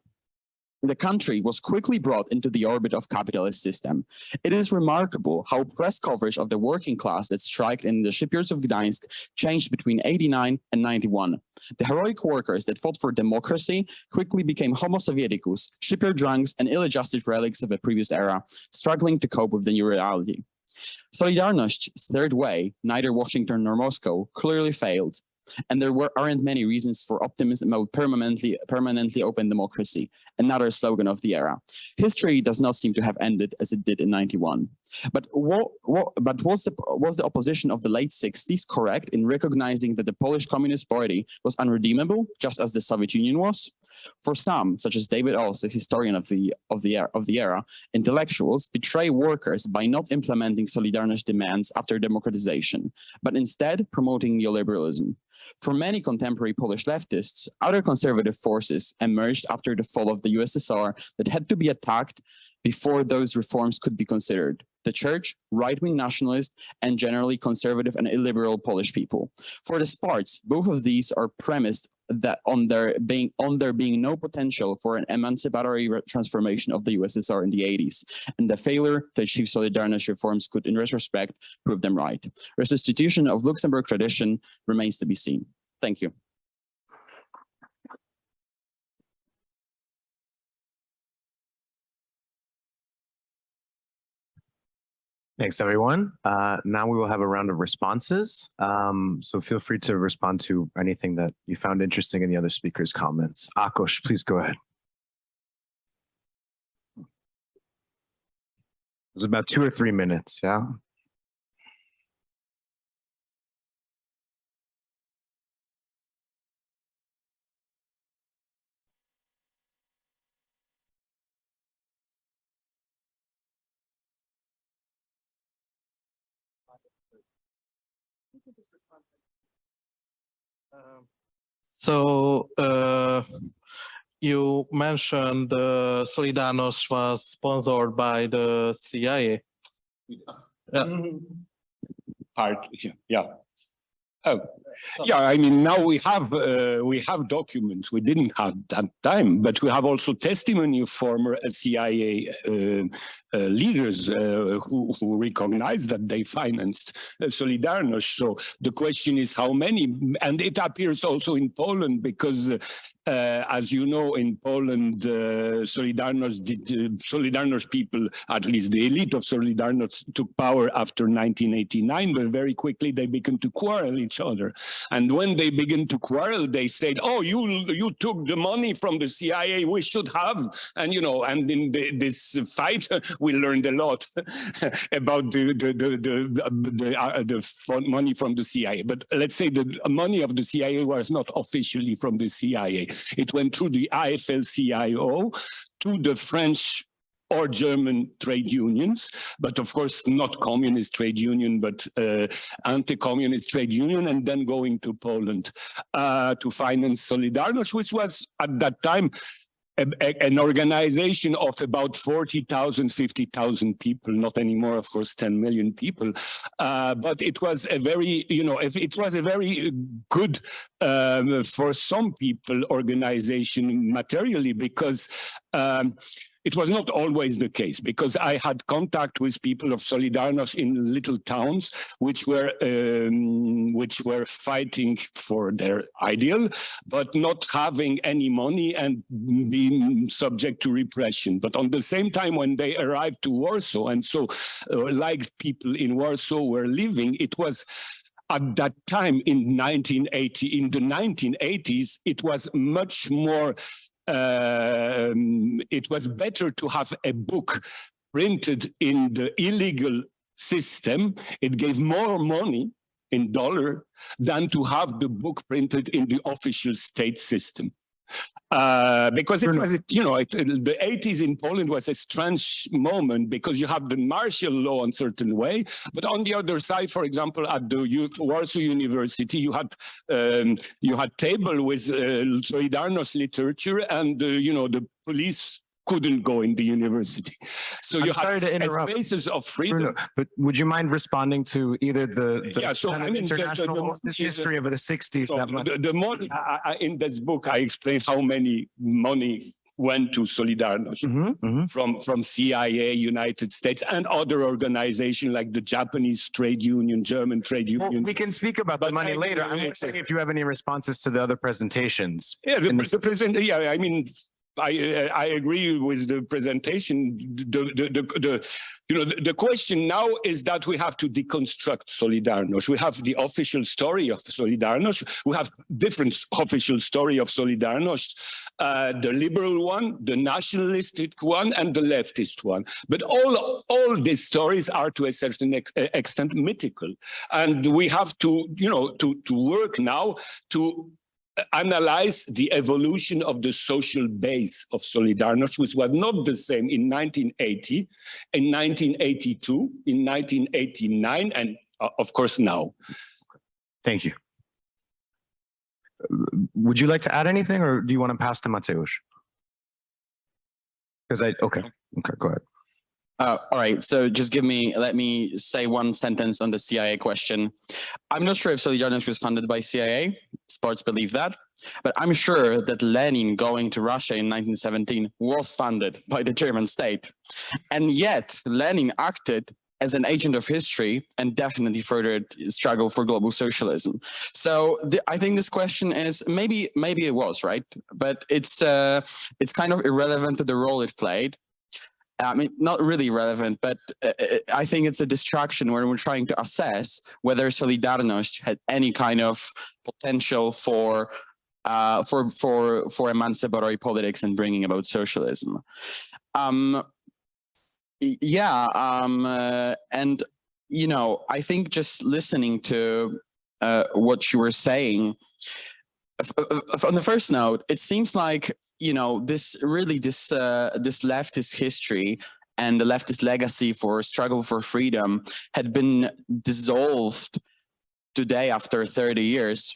The country was quickly brought into the orbit of capitalist system. It is remarkable how press coverage of the working class that striked in the shipyards of Gdańsk changed between 89 and 91. The heroic workers that fought for democracy quickly became homo sovieticus, shipyard drunks, and ill-adjusted relics of a previous era, struggling to cope with the new reality. Solidarności's third way, neither Washington nor Moscow, clearly failed. And there aren't many reasons for optimism about permanently open democracy, another slogan of the era. History does not seem to have ended as it did in 91. But was the opposition of the late 60s correct in recognizing that the Polish Communist Party was unredeemable, just as the Soviet Union was? For some, such as David Oss, a historian of the era, intellectuals betray workers by not implementing Solidarność demands after democratization, but instead promoting neoliberalism. For many contemporary Polish leftists, other conservative forces emerged after the fall of the USSR that had to be attacked before those reforms could be considered. The church, right-wing nationalist, and generally conservative and illiberal Polish people. For the Sparts, both of these are premised that on there being no potential for an emancipatory transformation of the USSR in the 80s, and the failure to achieve Solidarność reforms could, in retrospect, prove them right. Restitution of Luxembourg tradition remains to be seen. Thank you. Thanks, everyone. Now we will have a round of responses. So feel free to respond to anything that you found interesting in the other speakers' comments. Ákos, please go ahead. It's about 2 or 3 minutes, yeah? So you mentioned Solidarność was sponsored by the CIA. Yeah. Oh, yeah. I mean, now we have documents. We didn't have that time, but we have also testimony of former CIA leaders who recognize that they financed Solidarność. So the question is how many, and it appears also in Poland because, as you know, in Poland, Solidarność people, at least the elite of Solidarność, took power after 1989, but very quickly they began to quarrel each other. And when they begin to quarrel, they said, "Oh, you took the money from the CIA. We should have." And you know, and in this fight, we learned a lot about the money from the CIA. But let's say the money of the CIA was not officially from the CIA. It went through the AFL-CIO to the French or German trade unions, but of course not communist trade union, but anti-communist trade union, and then going to Poland to finance Solidarność, which was at that time an organization of about 40,000, 50,000 people, not anymore, of course, 10 million people. But it was a very, you know, it was a very good, for some people, organization materially, because it was not always the case, because I had contact with people of Solidarność in little towns which were fighting for their ideal, but not having any money and being subject to repression. But on the same time, when they arrived to Warsaw, and so like people in Warsaw were living, it was at that time in 1980, in the 1980s, it was much more. It was better to have a book printed in the illegal system. It gave more money in dollar than to have the book printed in the official state system. Because it was, you know, the 80s in Poland was a strange moment because you have the martial law in certain way, but on the other side, for example, at the Warsaw University, you had table with Solidarność literature, and you know, the police couldn't go in the university. So you had spaces of freedom. Bruno, but would you mind responding to either the Yeah, so I mean, international history of the 60s? The money in this book, I explained how many money went to Solidarność from CIA, United States, and other organizations like the Japanese trade union, German trade union. Well, we can speak about the money later. I'm wondering if you have any responses to the other presentations. Yeah, yeah, I mean, I agree with the presentation. The question now is that we have to deconstruct Solidarność. We have the official story of Solidarność. We have different official story of Solidarność, the liberal one, the nationalistic one, and the leftist one. But all these stories are to a certain extent mythical, and we have to, you know, to work now to analyze the evolution of the social base of Solidarność, which was not the same in 1980, in 1982, in 1989, and of course now. Thank you. Would you like to add anything, or do you want to pass to Mateusz? Okay, go ahead. All right, so just let me say one sentence on the CIA question. I'm not sure if Solidarność was funded by CIA, sports believe that, but I'm sure that Lenin going to Russia in 1917 was funded by the German state. And yet Lenin acted as an agent of history and definitely furthered struggle for global socialism. So I think this question is maybe it was, right? But it's kind of irrelevant to the role it played. I mean, not really relevant, but I think it's a distraction when we're trying to assess whether Solidarność had any kind of potential for emancipatory politics and bringing about socialism. And you know, I think just listening to what you were saying, on the first note, it seems like, you know, this leftist history and the leftist legacy for struggle for freedom had been dissolved today after 30 years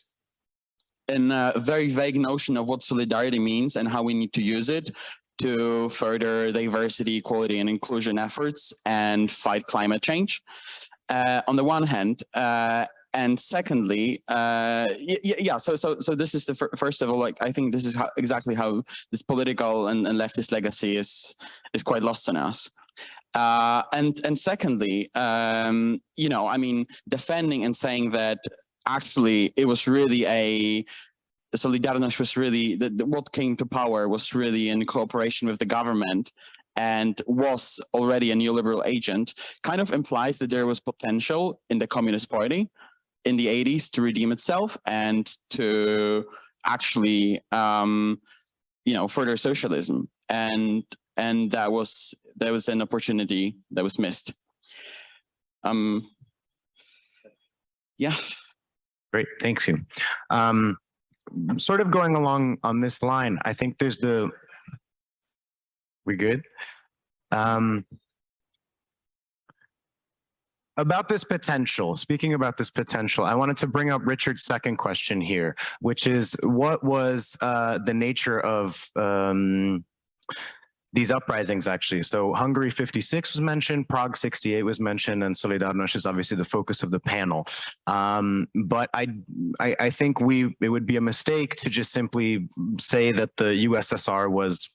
in a very vague notion of what solidarity means and how we need to use it to further diversity, equality, and inclusion efforts and fight climate change. On the one hand, and secondly, so this is the first of all, like, I think this is exactly how this political and leftist legacy is quite lost on us. And secondly, you know, I mean, defending and saying that actually it was really Solidarność was really, what came to power was really in cooperation with the government and was already a neoliberal agent, kind of implies that there was potential in the Communist Party in the 80s to redeem itself and to actually, you know, further socialism. And there was an opportunity that was missed. Yeah. Great, thanks you. Sort of going along on this line, I think there's we good? About this potential, speaking about this potential, I wanted to bring up Richard's second question here, which is what was the nature of these uprisings actually? So Hungary 56 was mentioned, Prague 68 was mentioned, and Solidarność is obviously the focus of the panel. But I think it would be a mistake to just simply say that the USSR was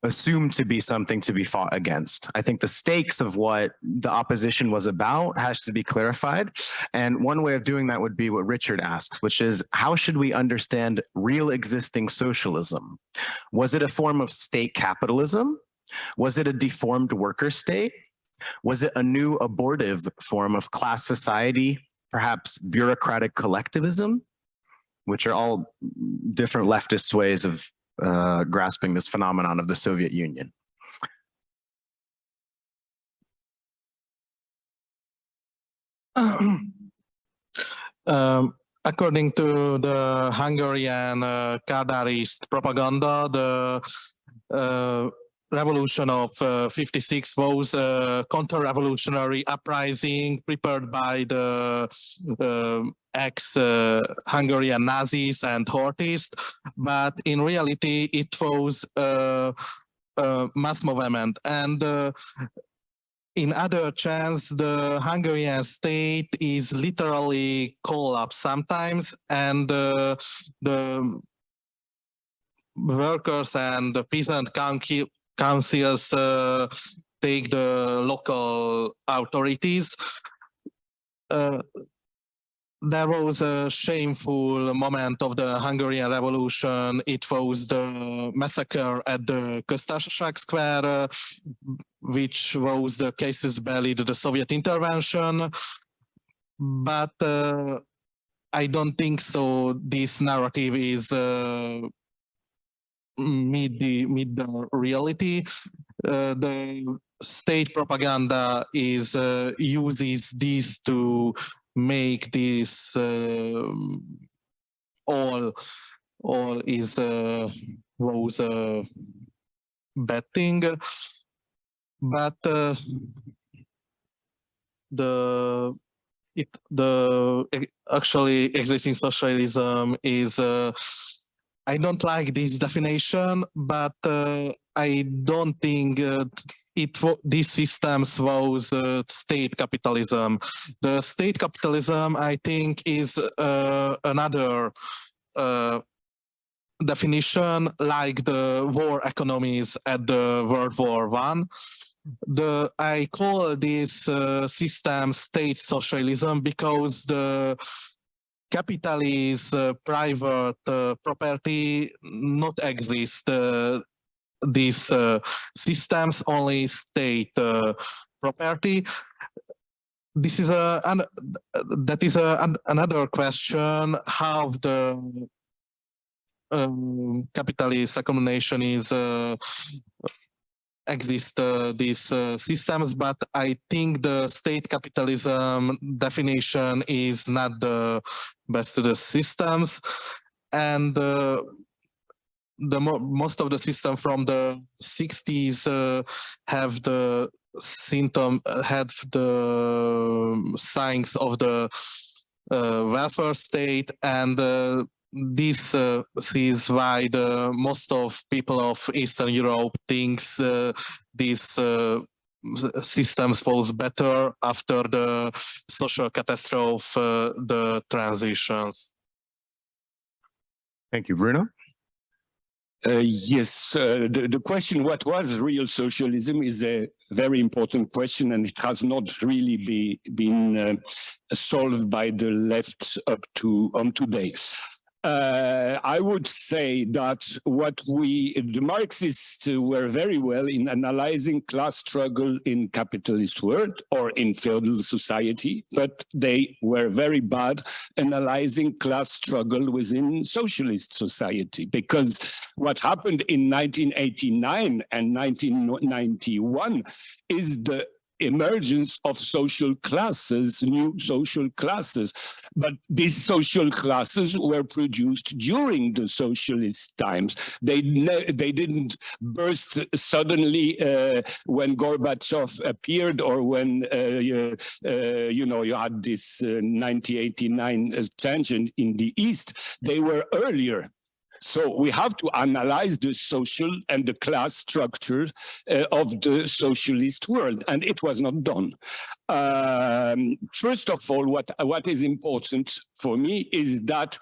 assumed to be something to be fought against. I think the stakes of what the opposition was about has to be clarified. And one way of doing that would be what Richard asked, which is, how should we understand real existing socialism? Was it a form of state capitalism? Was it a deformed worker state? Was it a new abortive form of class society, perhaps bureaucratic collectivism, which are all different leftist ways of grasping this phenomenon of the Soviet Union? according to the Hungarian Kadarist propaganda, the revolution of 56 was a counter-revolutionary uprising prepared by the ex-Hungarian Nazis and Horthists, but in reality it was a mass movement. And in other chance, the Hungarian state is literally collapsed sometimes, and the workers and the peasant councils take the local authorities. There was a shameful moment of the Hungarian Revolution. It was the massacre at the Köztársaság Square, which was the casus belli, the Soviet intervention. But I don't think so. This narrative is meet the reality. The state propaganda is uses this to make this all is was a bad thing, but the actually existing socialism is I don't like this definition, but I don't think these systems was state capitalism. The state capitalism, I think, is another definition, like the war economies at the World War I. I call this system state socialism because the capitalist private property not exist. These systems only state property. This is another question: how the capitalist accumulation is exist these systems, but I think the state capitalism definition is not the best of the systems, and most of the system from the 60s have the signs of the welfare state, and this is why the most of people of Eastern Europe thinks these systems was better after the social catastrophe, the transitions. Thank you, Bruno. Yes, the question, what was real socialism, is a very important question, and it has not really been solved by the left up to today. I would say that the Marxists were very well in analyzing class struggle in capitalist world or in feudal society, but they were very bad analyzing class struggle within socialist society, because what happened in 1989 and 1991 is the emergence of social classes, new social classes. But these social classes were produced during the socialist times. They didn't burst suddenly when Gorbachev appeared, or when you had this 1989 tangent in the East. They were earlier. So we have to analyze the social and the class structure of the socialist world, and it was not done. First of all, what is important for me is that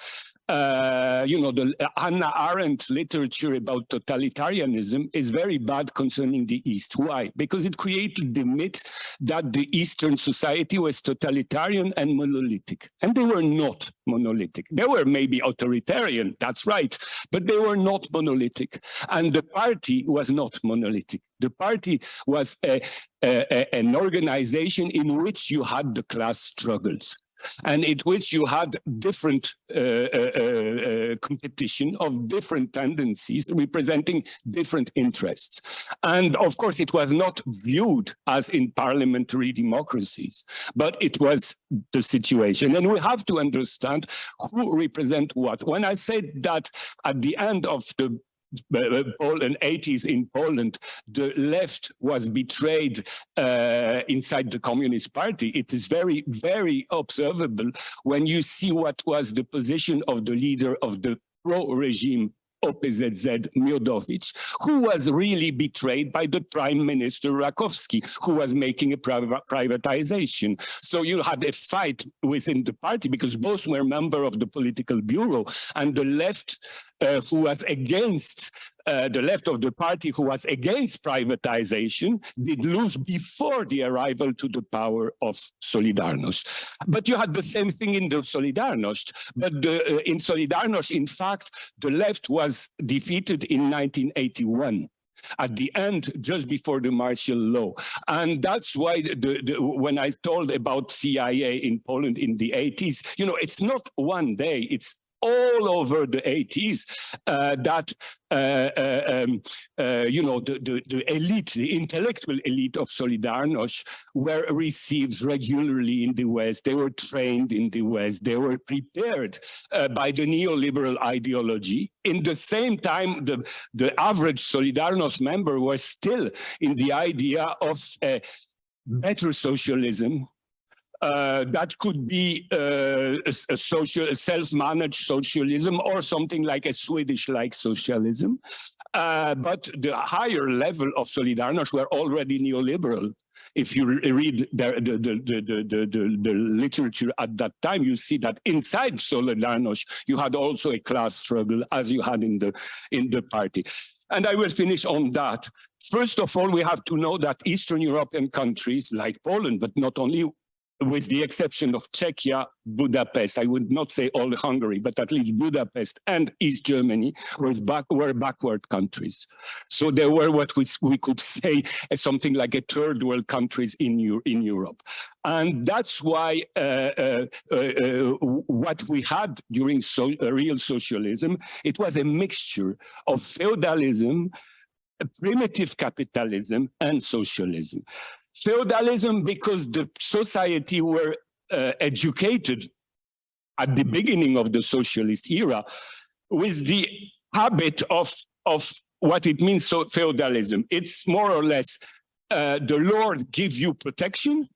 the Hannah Arendt literature about totalitarianism is very bad concerning the East. Why? Because it created the myth that the Eastern society was totalitarian and monolithic. And they were not monolithic. They were maybe authoritarian, that's right, but they were not monolithic. And the party was not monolithic. The party was an organization in which you had the class struggles. and in which you had different competition of different tendencies representing different interests. And of course, it was not viewed as in parliamentary democracies, but it was the situation. And we have to understand who represent what. When I said that at the end of the Poland 80s in Poland, the left was betrayed inside the Communist Party, it is very, very observable when you see what was the position of the leader of the pro-regime OPZZ, Miodowicz, who was really betrayed by the Prime Minister Rakowski, who was making a privatization. So you had a fight within the party because both were members of the political bureau, and the left who was against the left of the party who was against privatization did lose before the arrival to the power of Solidarność. But you had the same thing in the Solidarność. But in Solidarność, in fact, the left was defeated in 1981. At the end, just before the martial law. And that's why when I told about CIA in Poland in the 80s, you know, it's not one day, it's all over the 80s that, you know, the elite, the intellectual elite of Solidarność were received regularly in the West. They were trained in the West. They were prepared by the neoliberal ideology. In the same time, the average Solidarność member was still in the idea of better socialism, that could be a social, self-managed socialism or something like a Swedish-like socialism. But the higher level of Solidarność were already neoliberal. If you read the literature at that time, you see that inside Solidarność, you had also a class struggle as you had in the party. And I will finish on that. First of all, we have to know that Eastern European countries like Poland, but not only, with the exception of Czechia, Budapest, I would not say all Hungary, but at least Budapest and East Germany were backward countries. So there were what we could say something like a third world countries in Europe. And that's why what we had during real socialism, it was a mixture of feudalism, primitive capitalism, and socialism. Feudalism, because the society were educated at the beginning of the socialist era with the habit of what it means, so feudalism. It's more or less the Lord gives you protection,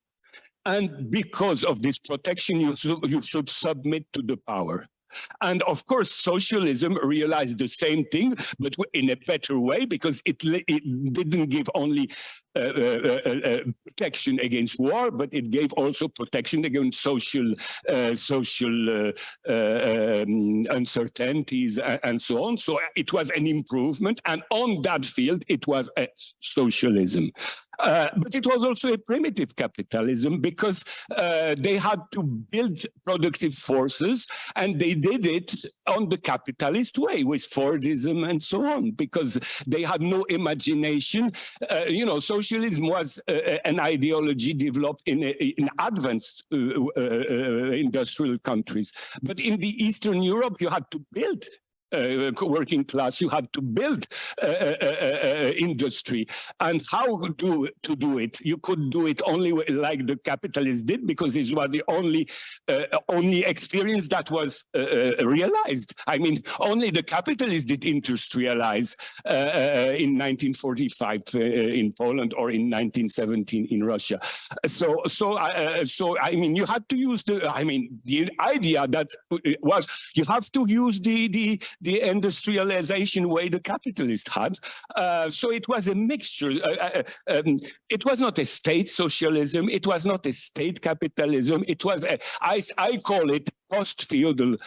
and because of this protection, you should submit to the power. And of course, socialism realized the same thing, but in a better way, because it didn't give only protection against war, but it gave also protection against social uncertainties and so on. So it was an improvement, and on that field, it was a socialism. But it was also a primitive capitalism because they had to build productive forces, and they did it on the capitalist way with Fordism and so on, because they had no imagination. You know, socialism was an ideology developed in advanced industrial countries. But in the Eastern Europe, you had to build working class, you had to build industry. And how to do it? You could do it only like the capitalists did, because this was the only experience that was realized. I mean, only the capitalists did industrialize in 1945 in Poland or in 1917 in Russia. So I mean, you had to use the idea that was you have to use the industrialization way the capitalists had. So it was a mixture. It was not a state socialism. It was not a state capitalism. It was, I call it post-feudal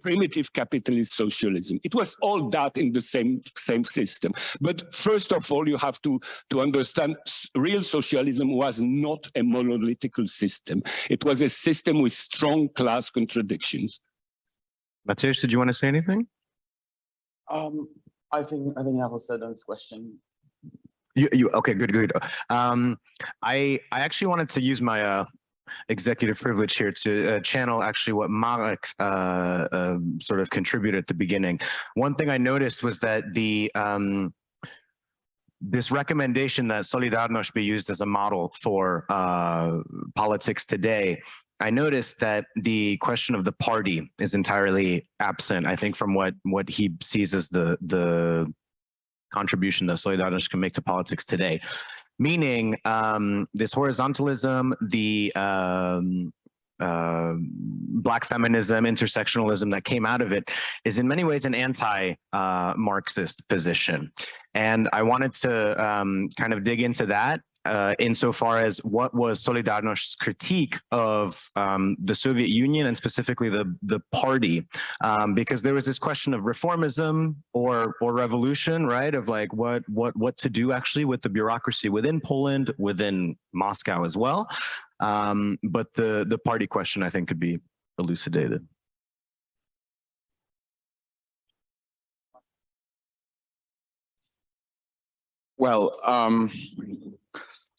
primitive capitalist socialism. It was all that in the same system. But first of all, you have to understand real socialism was not a monolithical system. It was a system with strong class contradictions. Mateusz, did you want to say anything? I think Ákos said on this question. You okay? Good. I actually wanted to use my executive privilege here to channel actually what Marek sort of contributed at the beginning. One thing I noticed was that this recommendation that Solidarność be used as a model for politics today, I noticed that the question of the party is entirely absent, I think, from what he sees as the contribution that Solidarność can make to politics today. Meaning this horizontalism, the Black feminism, intersectionalism that came out of it is in many ways an anti-Marxist position. And I wanted to kind of dig into that insofar as what was Solidarności's critique of the Soviet Union and specifically the party, because there was this question of reformism or revolution, right? Of like what to do actually with the bureaucracy within Poland, within Moscow as well. But the party question, I think, could be elucidated. Well,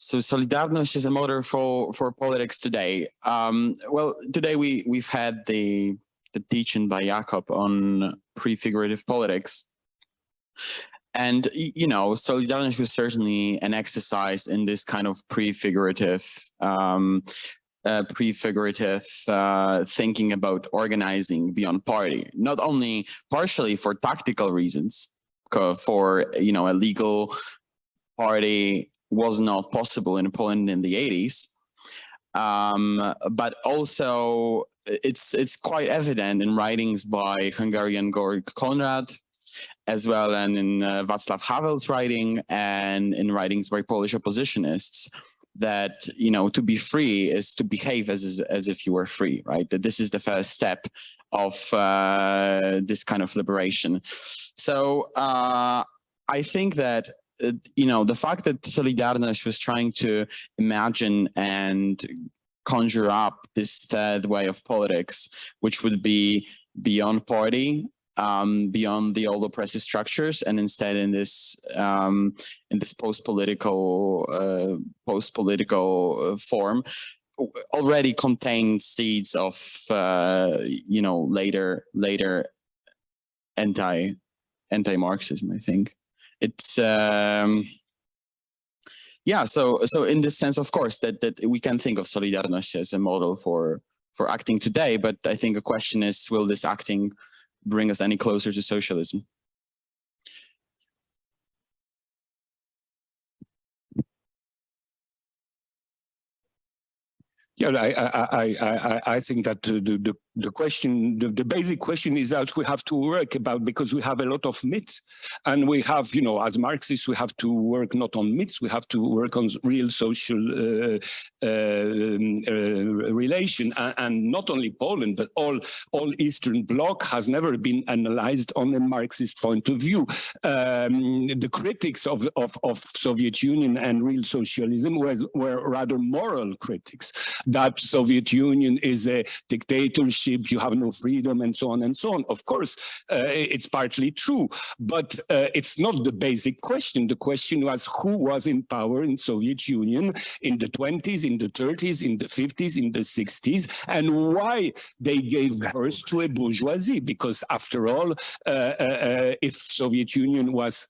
so Solidarność is a model for politics today. Well, today we've had the teaching by Jakub on prefigurative politics. And, you know, Solidarność was certainly an exercise in this kind of prefigurative thinking about organizing beyond party, not only partially for tactical reasons, for, you know, a legal party was not possible in Poland in the 80s, but also it's quite evident in writings by Hungarian Georg Konrad, as well, and in Václav Havel's writing and in writings by Polish oppositionists, that, you know, to be free is to behave as if you were free, right? That this is the first step of this kind of liberation. So I think that you know, the fact that Solidarność was trying to imagine and conjure up this third way of politics, which would be beyond party, beyond the old oppressive structures, and instead in this post-political form, already contained seeds of you know, later anti-Marxism, I think. It's yeah, so in this sense, of course, that we can think of Solidarność as a model for acting today, but I think the question is, will this acting bring us any closer to socialism? Yeah, I think that the question, the basic question is that we have to work about, because we have a lot of myths, and we have, you know, as Marxists, we have to work not on myths, we have to work on real social relation, and not only Poland, but all Eastern Bloc has never been analyzed on a Marxist point of view. The critics of Soviet Union and real socialism were rather moral critics, that Soviet Union is a dictatorship, you have no freedom, and so on and so on. Of course, it's partly true, but it's not the basic question. The question was, who was in power in Soviet Union in the 20s, in the 30s, in the 50s, in the 60s, and why they gave birth to a bourgeoisie? Because after all, if Soviet Union was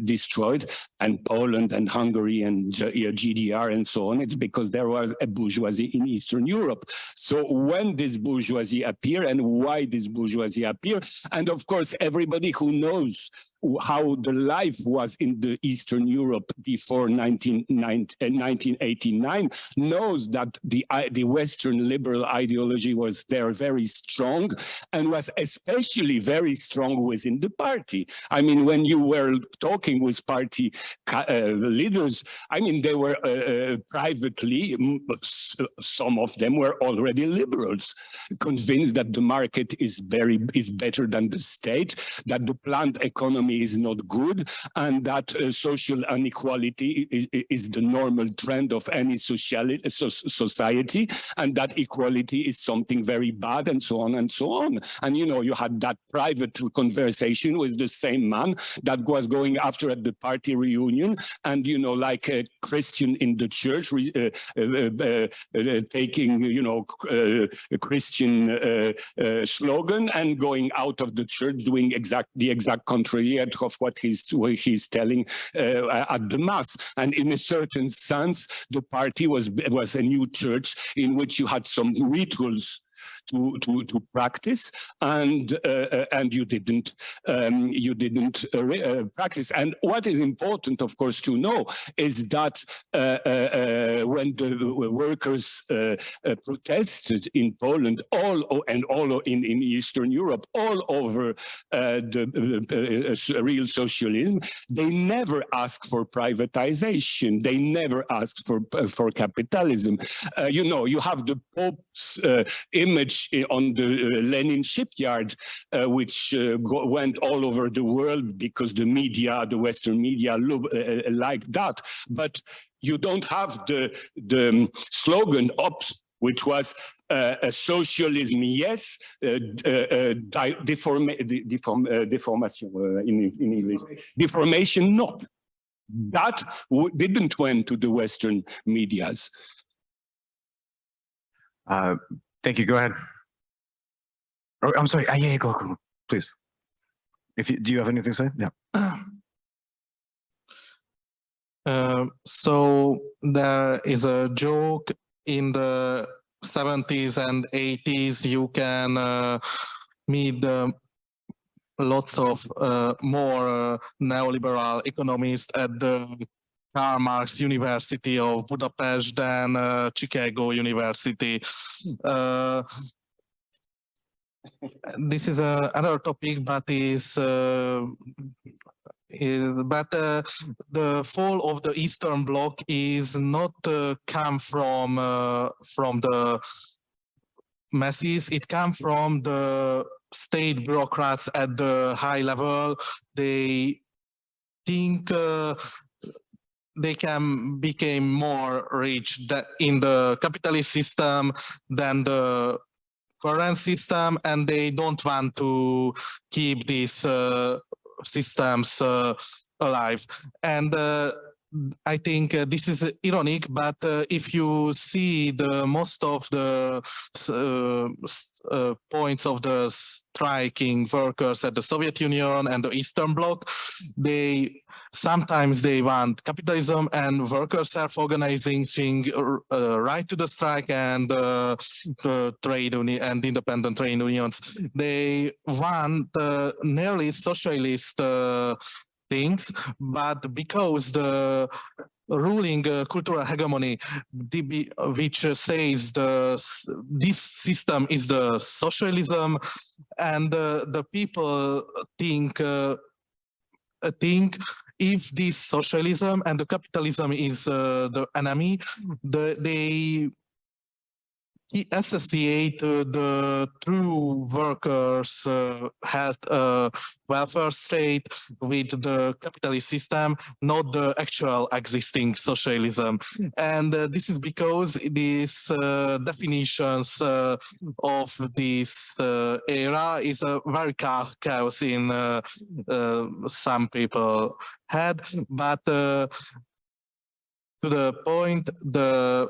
destroyed, and Poland and Hungary and GDR and so on, it's because there was a bourgeoisie in Eastern Europe. So when this bourgeoisie appear and why this bourgeoisie appear, and of course everybody who knows how the life was in the Eastern Europe before 1989 knows that the Western liberal ideology was there very strong, and was especially very strong within the party. I mean, when you were talking with party leaders, I mean, they were privately, some of them were already liberals, convinced that the market is better than the state, that the planned economy is not good, and that social inequality is the normal trend of any society, and that equality is something very bad, and so on and so on. And you know, you had that private conversation with the same man that was going after at the party reunion, and you know, like a Christian in the church taking, you know, a Christian slogan and going out of the church doing the exact contrary of what he's telling at the mass. And in a certain sense, the party was a new church in which you had some rituals to practice, and you didn't practice. And what is important, of course, to know is that when the workers protested in Poland, all in Eastern Europe, all over the real socialism, they never asked for privatization. They never asked for capitalism. You know, you have the Pope's image on the Lenin shipyard, which went all over the world because the media, the Western media, like that. But you don't have the slogan "Ops," which was socialism, yes, deformation in English, deformation, not. That didn't went to the Western medias. Thank you. Go ahead. Oh, I'm sorry. Yeah, go, please. Do you have anything to say? Yeah. So there is a joke in the 70s and 80s. You can meet lots of more neoliberal economists at the Karl Marx University of Budapest than Chicago University. This is another topic, but the fall of the Eastern Bloc is not come from the masses. It comes from the state bureaucrats at the high level. They think they can become more rich in the capitalist system than the current system, and they don't want to keep these systems alive. And I think this is ironic, but if you see the most of the points of the striking workers at the Soviet Union and the Eastern Bloc, sometimes they want capitalism and workers self-organizing, right to the strike, and trade union and independent trade unions. They want nearly socialist things, but because the ruling cultural hegemony, which says this system is the socialism, and the people think if this socialism and the capitalism is the enemy, they associate the true workers' health welfare state with the capitalist system, not the actual existing socialism. And this is because these definitions of this era is a very chaos in some people head, but to the point, the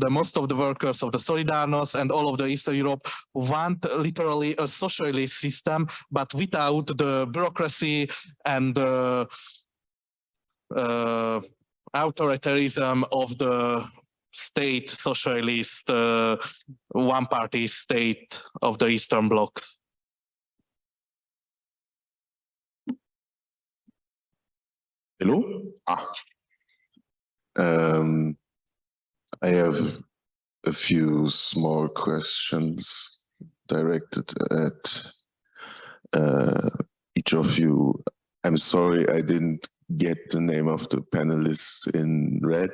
most of the workers of the Solidarność and all of the Eastern Europe want literally a socialist system, but without the bureaucracy and the authoritarianism of the state socialist one-party state of the Eastern blocs. Hello? I have a few small questions directed at each of you. I'm sorry I didn't get the name of the panelists in red.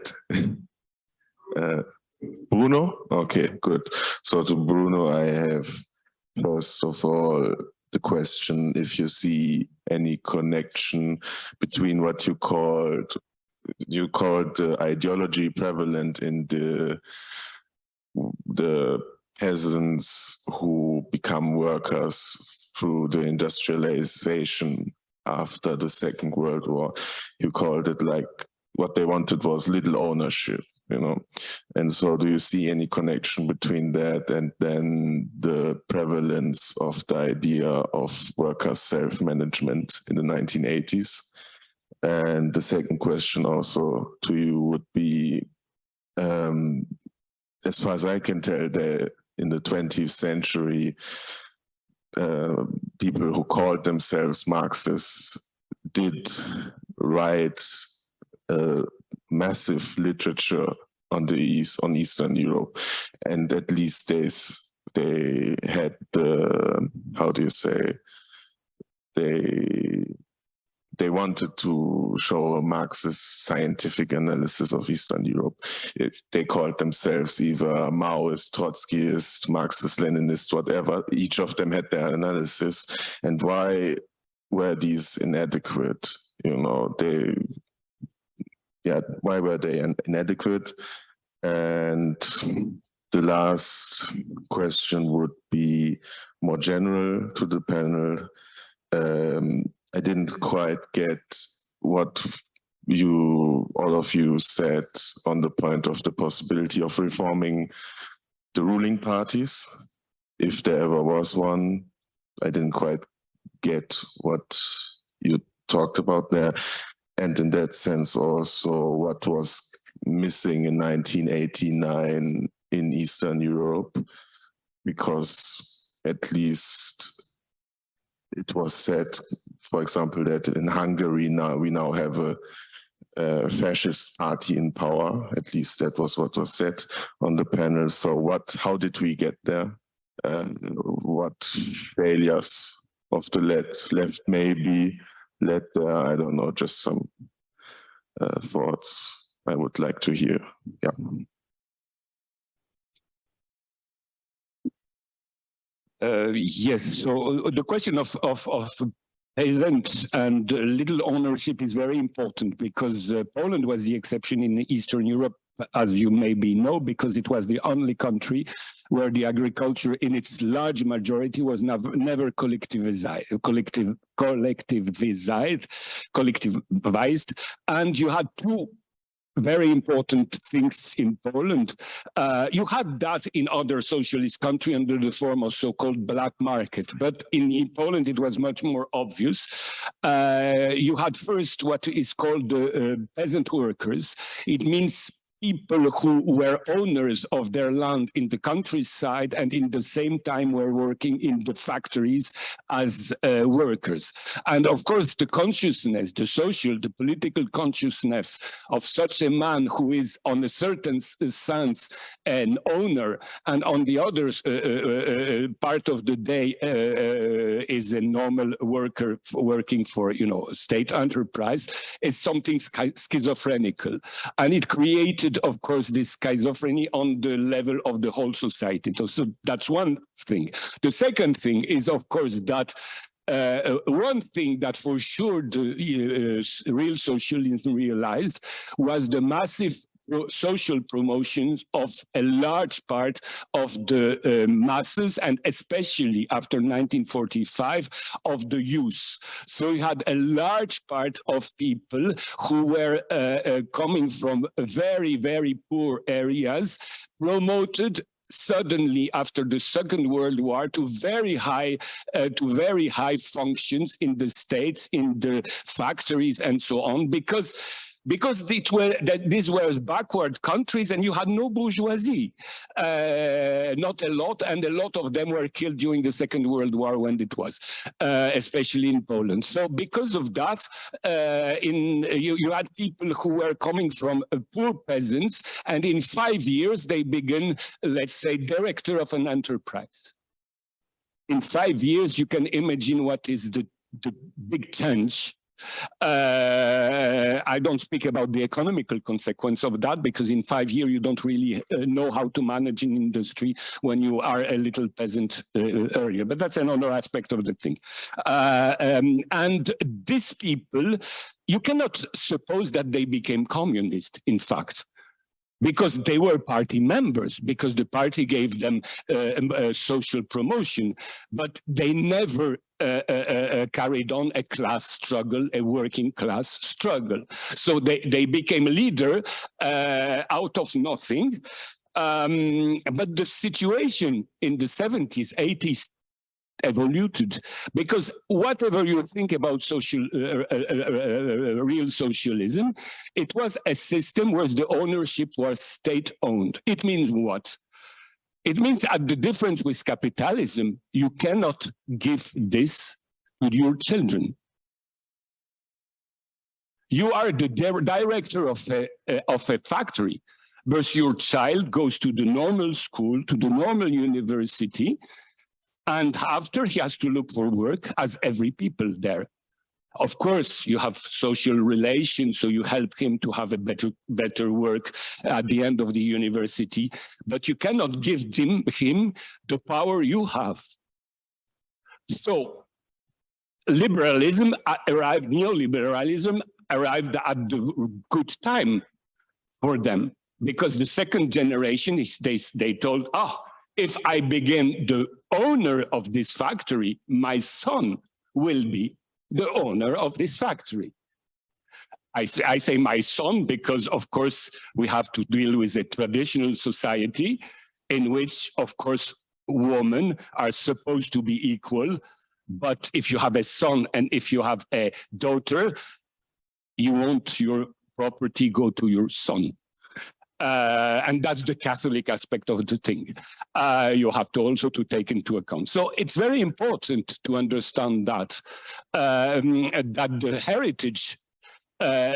Bruno? Okay, good. So to Bruno, I have, first of all, the question if you see any connection between what you called the ideology prevalent in the peasants who become workers through the industrialization after the Second World War. You called it like what they wanted was little ownership, you know. And so do you see any connection between that and then the prevalence of the idea of worker self-management in the 1980s? And the second question also to you would be, as far as I can tell, in the 20th century, people who called themselves Marxists did write massive literature on Eastern Europe, and at least they had the, how do you say, they wanted to show a Marxist scientific analysis of Eastern Europe. If they called themselves either Maoist, Trotskyist, Marxist, Leninist, whatever, each of them had their analysis. And why were these inadequate? You know, why were they inadequate? And the last question would be more general to the panel. I didn't quite get what all of you said on the point of the possibility of reforming the ruling parties, if there ever was one. I didn't quite get what you talked about there. And in that sense also what was missing in 1989 in Eastern Europe, because at least it was said, for example, that in Hungary we now have a fascist party in power. At least that was what was said on the panel. So how did we get there? What failures of the left maybe led there? I don't know, just some thoughts I would like to hear. Yeah. Yes, so the question of peasants and little ownership is very important, because Poland was the exception in Eastern Europe, as you maybe know, because it was the only country where the agriculture in its large majority was never collectivized, and you had two very important things in Poland. You had that in other socialist countries under the form of so-called black market, but in Poland it was much more obvious. You had first what is called the peasant workers. It means people who were owners of their land in the countryside and in the same time were working in the factories as workers. And of course, the consciousness, the political consciousness of such a man who is on a certain sense an owner, and on the other part of the day is a normal worker working for, state enterprise, is something schizophrenical. And it created, of course, this schizophrenia on the level of the whole society. So that's one thing. The second thing is, of course, that one thing that for sure the real socialism realized was the massive social promotions of a large part of the masses, and especially after 1945 of the youth. So you had a large part of people who were coming from very, very poor areas, promoted suddenly after the Second World War to very high functions in the states, in the factories, and so on, because these were backward countries and you had no bourgeoisie, not a lot, and a lot of them were killed during the Second World War when it was, especially in Poland. So because of that, you had people who were coming from poor peasants, and in 5 years they began, let's say, director of an enterprise. In 5 years, you can imagine what is the big change I don't speak about the economical consequence of that, because in 5 years you don't really know how to manage an industry when you are a little peasant earlier. But that's another aspect of the thing. And these people, you cannot suppose that they became communist, in fact, because they were party members, because the party gave them social promotion, but they never carried on a class struggle, a working class struggle. So they became a leader out of nothing. But the situation in the 70s, 80s evolved, because whatever you think about social, real socialism, it was a system where the ownership was state-owned. It means what? It means that the difference with capitalism, you cannot give this to your children. You are the director of a factory, but your child goes to the normal school, to the normal university, and after he has to look for work as every people there. Of course, you have social relations, so you help him to have a better work at the end of the university, but you cannot give him the power you have. So liberalism arrived, neoliberalism arrived at the good time for them, because the second generation, they told, if I become the owner of this factory, my son will be the owner of this factory. I say my son because, of course, we have to deal with a traditional society in which, of course, women are supposed to be equal. But if you have a son and if you have a daughter, you want your property go to your son. And that's the Catholic aspect of the thing. You have to also to take into account. So it's very important to understand that that the heritage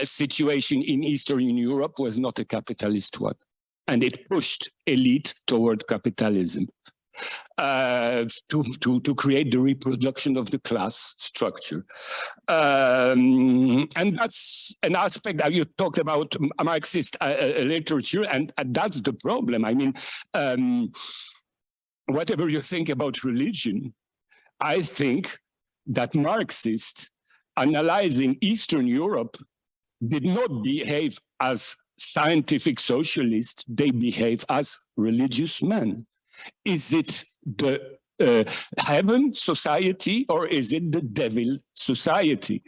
situation in Eastern Europe was not a capitalist one, and it pushed elite toward capitalism to create the reproduction of the class structure. And that's an aspect that you talked about, Marxist literature, and that's the problem. I mean, whatever you think about religion, I think that Marxists analyzing Eastern Europe did not behave as scientific socialists, they behave as religious men. Is it the heaven society or is it the devil society?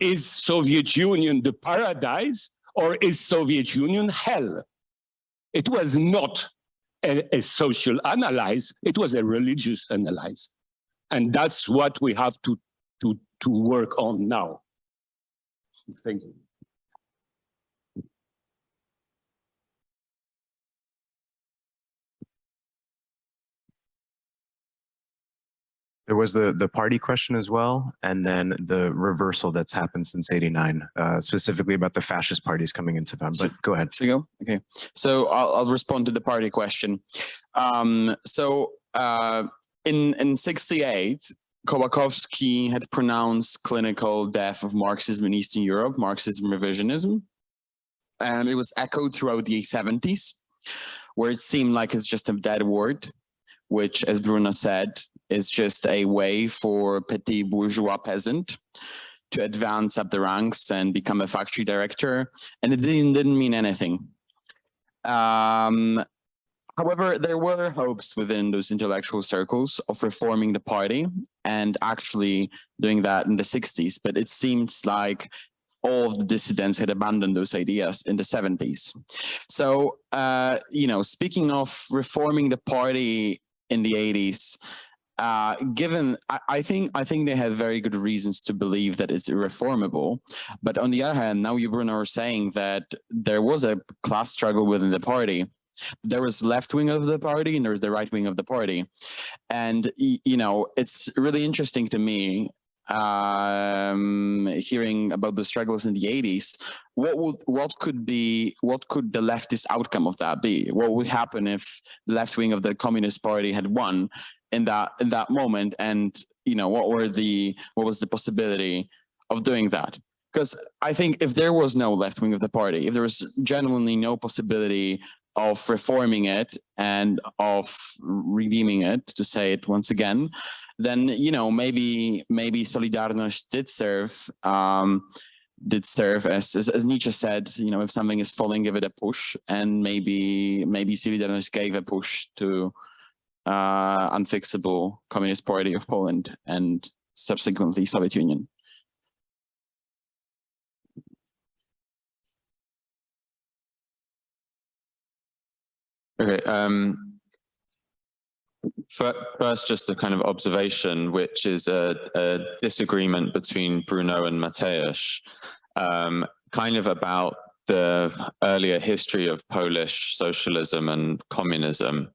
Is Soviet Union the paradise or is Soviet Union hell? It was not a social analysis, it was a religious analysis. And that's what we have to work on now. Thank you. There was the party question as well, and then the reversal that's happened since '89, specifically about the fascist parties coming into power. But go ahead. So go. Okay. So I'll respond to the party question. In '68, Kołakowski had pronounced clinical death of Marxism in Eastern Europe, Marxism revisionism, and it was echoed throughout the '70s, where it seemed like it's just a dead word, which, as Bruno said, is just a way for petit bourgeois peasant to advance up the ranks and become a factory director, and it didn't mean anything. However, there were hopes within those intellectual circles of reforming the party and actually doing that in the '60s, but it seems like all of the dissidents had abandoned those ideas in the '70s. So, speaking of reforming the party in the '80s, I think they had very good reasons to believe that it's irreformable. But on the other hand, now you, Bruno, are saying that there was a class struggle within the party. There was left wing of the party and there was the right wing of the party. And, it's really interesting to me hearing about the struggles in the '80s. What could the leftist outcome of that be? What would happen if the left wing of the Communist Party had won in that moment? And what was the possibility of doing that. Because I think if there was no left wing of the party, if there was genuinely no possibility of reforming it and of redeeming it, to say it once again, then, you know, maybe Solidarność did serve as Nietzsche said, you know, if something is falling, give it a push, and maybe Solidarność gave a push to unfixable Communist Party of Poland and subsequently Soviet Union. Okay. First, just a kind of observation, which is a disagreement between Bruno and Mateusz, kind of about the earlier history of Polish socialism and communism.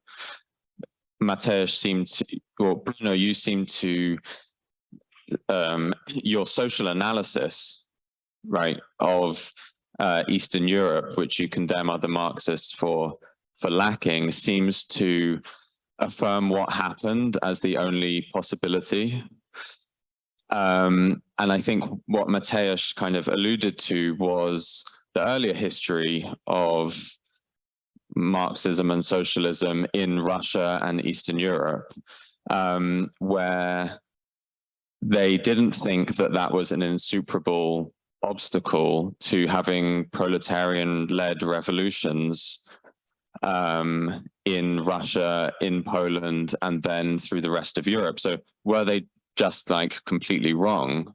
Mateusz seemed to, or Bruno, you seem to, your social analysis, right, of Eastern Europe, which you condemn other Marxists for lacking, seems to affirm what happened as the only possibility. And I think what Mateusz kind of alluded to was the earlier history of Marxism and socialism in Russia and Eastern Europe, where they didn't think that that was an insuperable obstacle to having proletarian-led revolutions in Russia, in Poland, and then through the rest of Europe. So were they just like completely wrong?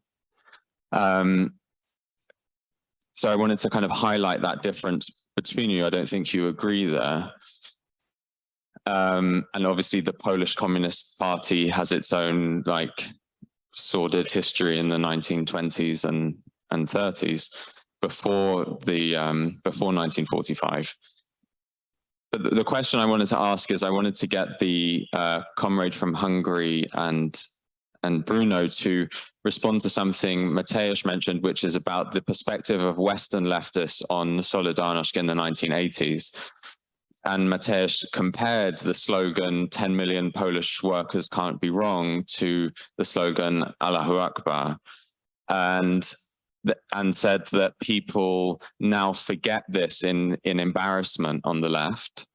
So I wanted to kind of highlight that difference between you. I don't think you agree there. And obviously the Polish Communist Party has its own like sordid history in the 1920s and 30s before 1945. But the question I wanted to ask is, I wanted to get the comrade from Hungary and Bruno to respond to something Mateusz mentioned, which is about the perspective of Western leftists on Solidarność in the 1980s. And Mateusz compared the slogan, 10 million Polish workers can't be wrong, to the slogan, Allahu Akbar. And said that people now forget this in embarrassment on the left.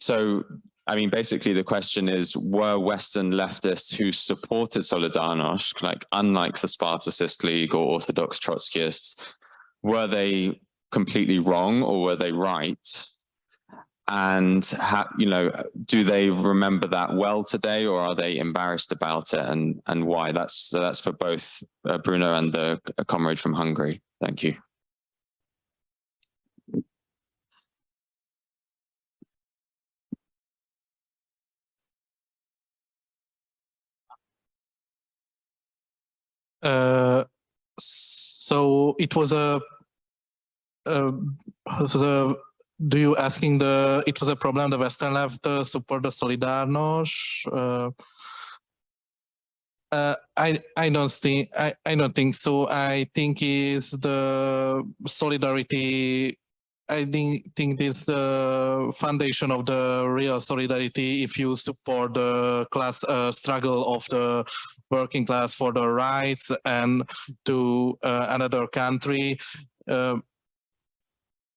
So, I mean, basically the question is, were Western leftists who supported Solidarność, like unlike the Spartacist League or Orthodox Trotskyists, were they completely wrong or were they right? And you know, do they remember that well today, or are they embarrassed about it, and why? That's for both Bruno and the comrade from Hungary. Thank you. So it was do you asking it was a problem the Western left support the Solidarność? I don't think so. I think is the solidarity. I think this is the foundation of the real solidarity. If you support the class struggle of the working class for the rights and to another country.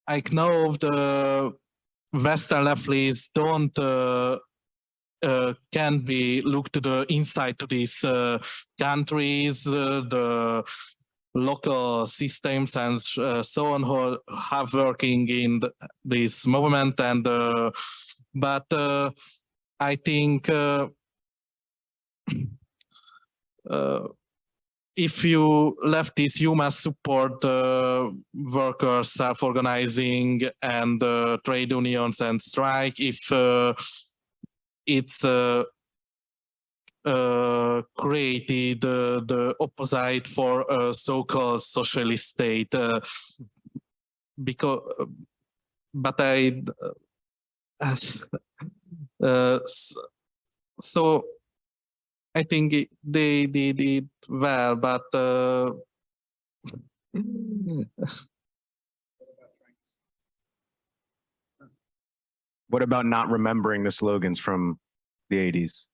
I know the Western leftists can be looked to the inside to these countries, the local systems and so on, who have working in this movement. And but I think if you leftists, you must support workers self-organizing and trade unions and strike if it's created the opposite for a so-called socialist state. But so I think they did well, but what about not remembering the slogans from the 80s?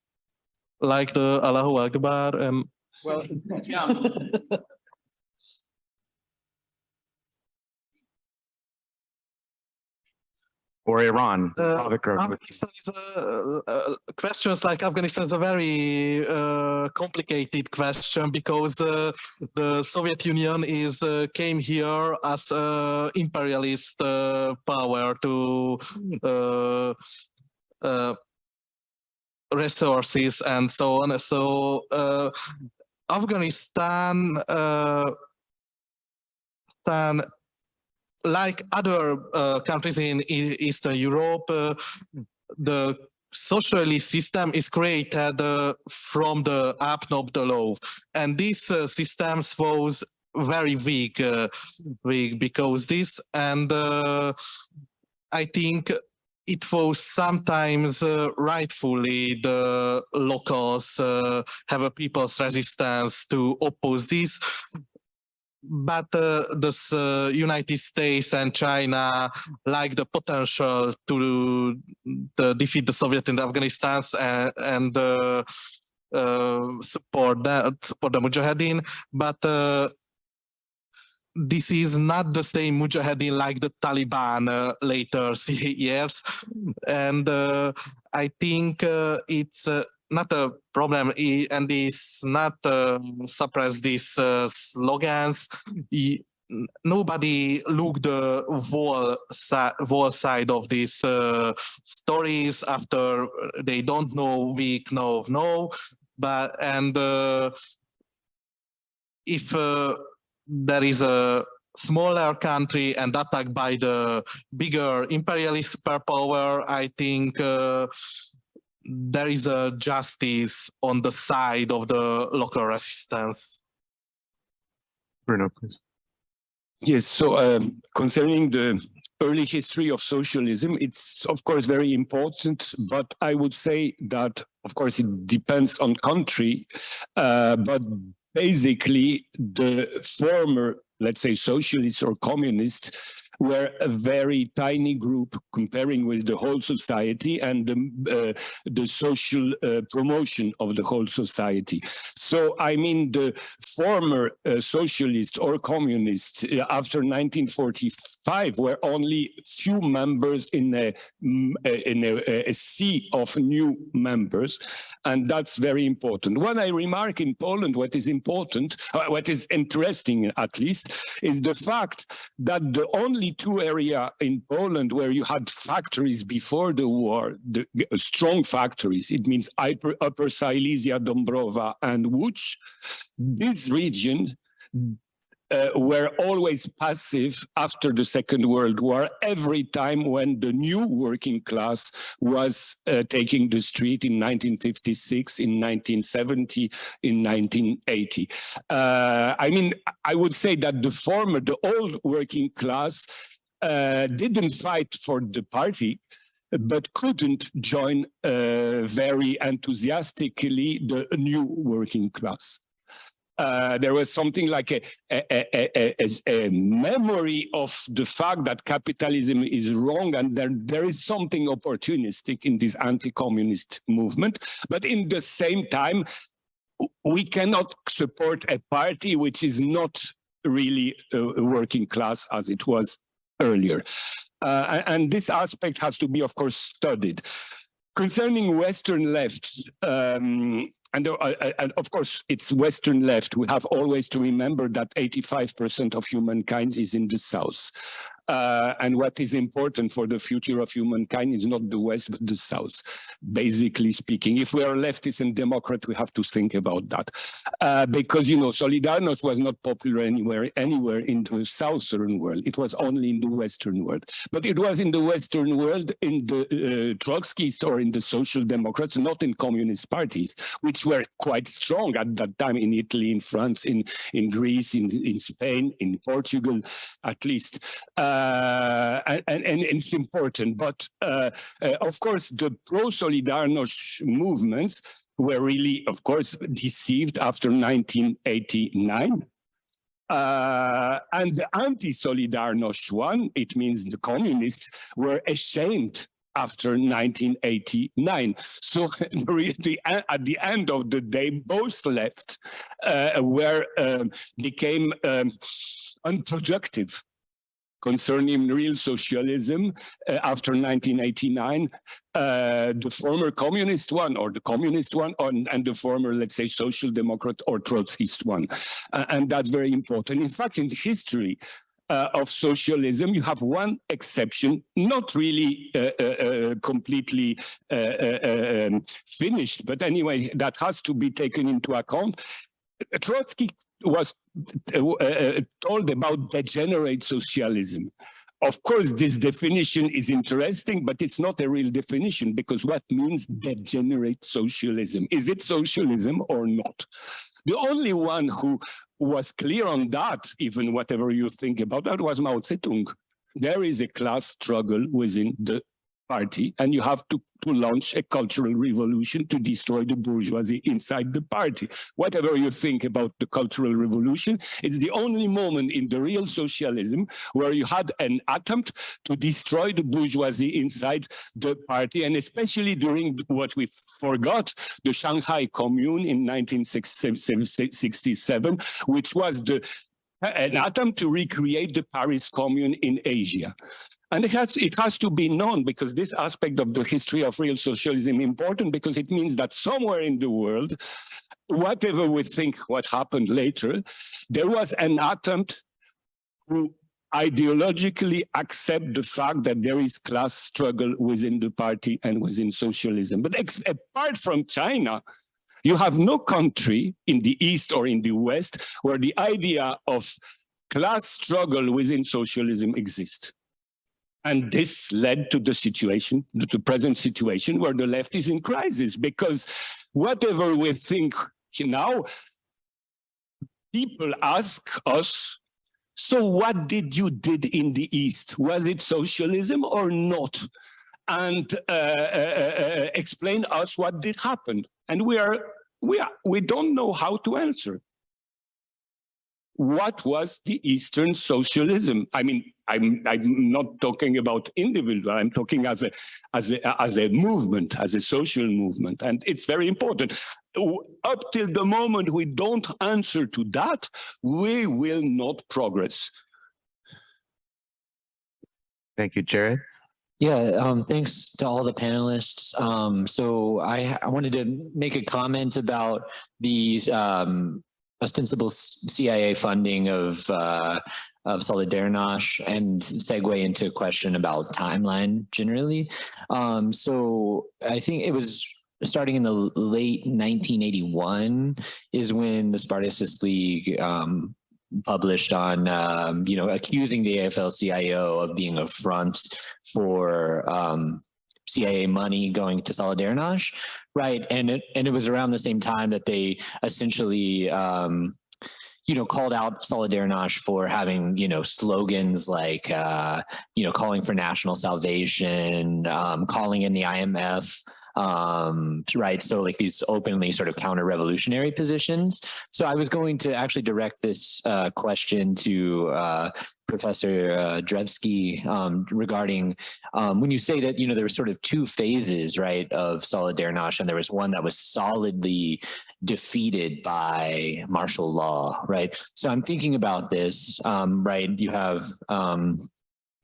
Like the Allahu Akbar and well, yeah. or Iran? Afghanistan is questions like Afghanistan is a very complicated question because the Soviet Union came here as imperialist power to resources and so on. So Afghanistan, like other countries in Eastern Europe, the socialist system is created from the up of the low, and this system was very weak because this, and I think it was sometimes rightfully the locals have a people's resistance to oppose this. But the United States and China like the potential to defeat the Soviet in Afghanistan and support the Mujahideen. But this is not the same Mujahideen like the Taliban later years. And I think it's not a problem, and is not suppress these slogans. Nobody looked the whole side of these stories after they don't know, we know. But if there is a smaller country and attacked by the bigger imperialist superpower, I think there is a justice on the side of the local resistance. Bruno, please. Yes, so concerning the early history of socialism, it's of course very important, but I would say that, of course, it depends on country, but basically the former, let's say, socialists or communists were a very tiny group comparing with the whole society and the social promotion of the whole society. So, I mean, the former socialists or communists after 1945 were only few members in a sea of new members, and that's very important. What I remark in Poland, what is important, what is interesting at least, is the fact that the only two areas in Poland where you had factories before the war, the strong factories, it means Upper Silesia, Dąbrowa, and Łódź, this region were always passive after the Second World War, every time when the new working class was taking the street in 1956, in 1970, in 1980. I mean, I would say that the old working class didn't fight for the party, but couldn't join very enthusiastically the new working class. There was something like a memory of the fact that capitalism is wrong, and there is something opportunistic in this anti-communist movement. But in the same time, we cannot support a party which is not really working class as it was earlier. And this aspect has to be, of course, studied. Concerning Western left, and of course it's Western left, we have always to remember that 85% of humankind is in the South. And what is important for the future of humankind is not the West, but the South, basically speaking. If we are leftist and Democrat, we have to think about that. Because, you know, Solidarność was not popular anywhere in the Southern world. It was only in the Western world. But it was in the Western world, in the Trotskyists or in the Social Democrats, not in communist parties, which were quite strong at that time in Italy, in France, in Greece, in Spain, in Portugal, at least. And it's important, but of course the pro-Solidarność movements were really, of course, deceived after 1989. And the anti-Solidarność one, it means the communists, were ashamed after 1989. So really, at the end of the day, both left became unproductive. concerning real socialism after 1989, the former communist one or the communist one, and the former, let's say, social democrat or Trotskyist one. And that's very important. In fact, in the history of socialism, you have one exception, not really completely finished, but anyway, that has to be taken into account. Trotsky was told about degenerate socialism. Of course, this definition is interesting, but it's not a real definition, because what means degenerate socialism? Is it socialism or not? The only one who was clear on that, even whatever you think about that, was Mao Zedong. There is a class struggle within the party, and you have to launch a cultural revolution to destroy the bourgeoisie inside the party. Whatever you think about the cultural revolution, it's the only moment in the real socialism where you had an attempt to destroy the bourgeoisie inside the party, and especially during what we forgot, the Shanghai Commune in 1967, which was an attempt to recreate the Paris Commune in Asia. And it has to be known, because this aspect of the history of real socialism is important, because it means that somewhere in the world, whatever we think what happened later, there was an attempt to ideologically accept the fact that there is class struggle within the party and within socialism. But apart from China, you have no country in the East or in the West where the idea of class struggle within socialism exists. And this led to the situation, the present situation, where the left is in crisis, because whatever we think now, people ask us, so what did you did in the East? Was it socialism or not? And explain us what did happen. And we don't know how to answer. What was the Eastern socialism? I mean, I'm not talking about individual. I'm talking as a movement, as a social movement, and it's very important. Up till the moment we don't answer to that, we will not progress. Thank you, Jared. Yeah, thanks to all the panelists. So I wanted to make a comment about these ostensible CIA funding of Solidarność and segue into a question about timeline generally. So I think it was starting in the late 1981 is when the Spartacist League published on, accusing the AFL-CIO of being a front for CIA money going to Solidarność, right? And it was around the same time that they essentially, called out Solidarność for having, slogans like, calling for national salvation, calling in the IMF, right? So like these openly sort of counter-revolutionary positions. So I was going to actually direct this question to Professor Drweski regarding when you say that, there were sort of two phases, right, of Solidarność, and there was one that was solidly defeated by martial law, right? So I'm thinking about this, right? You have,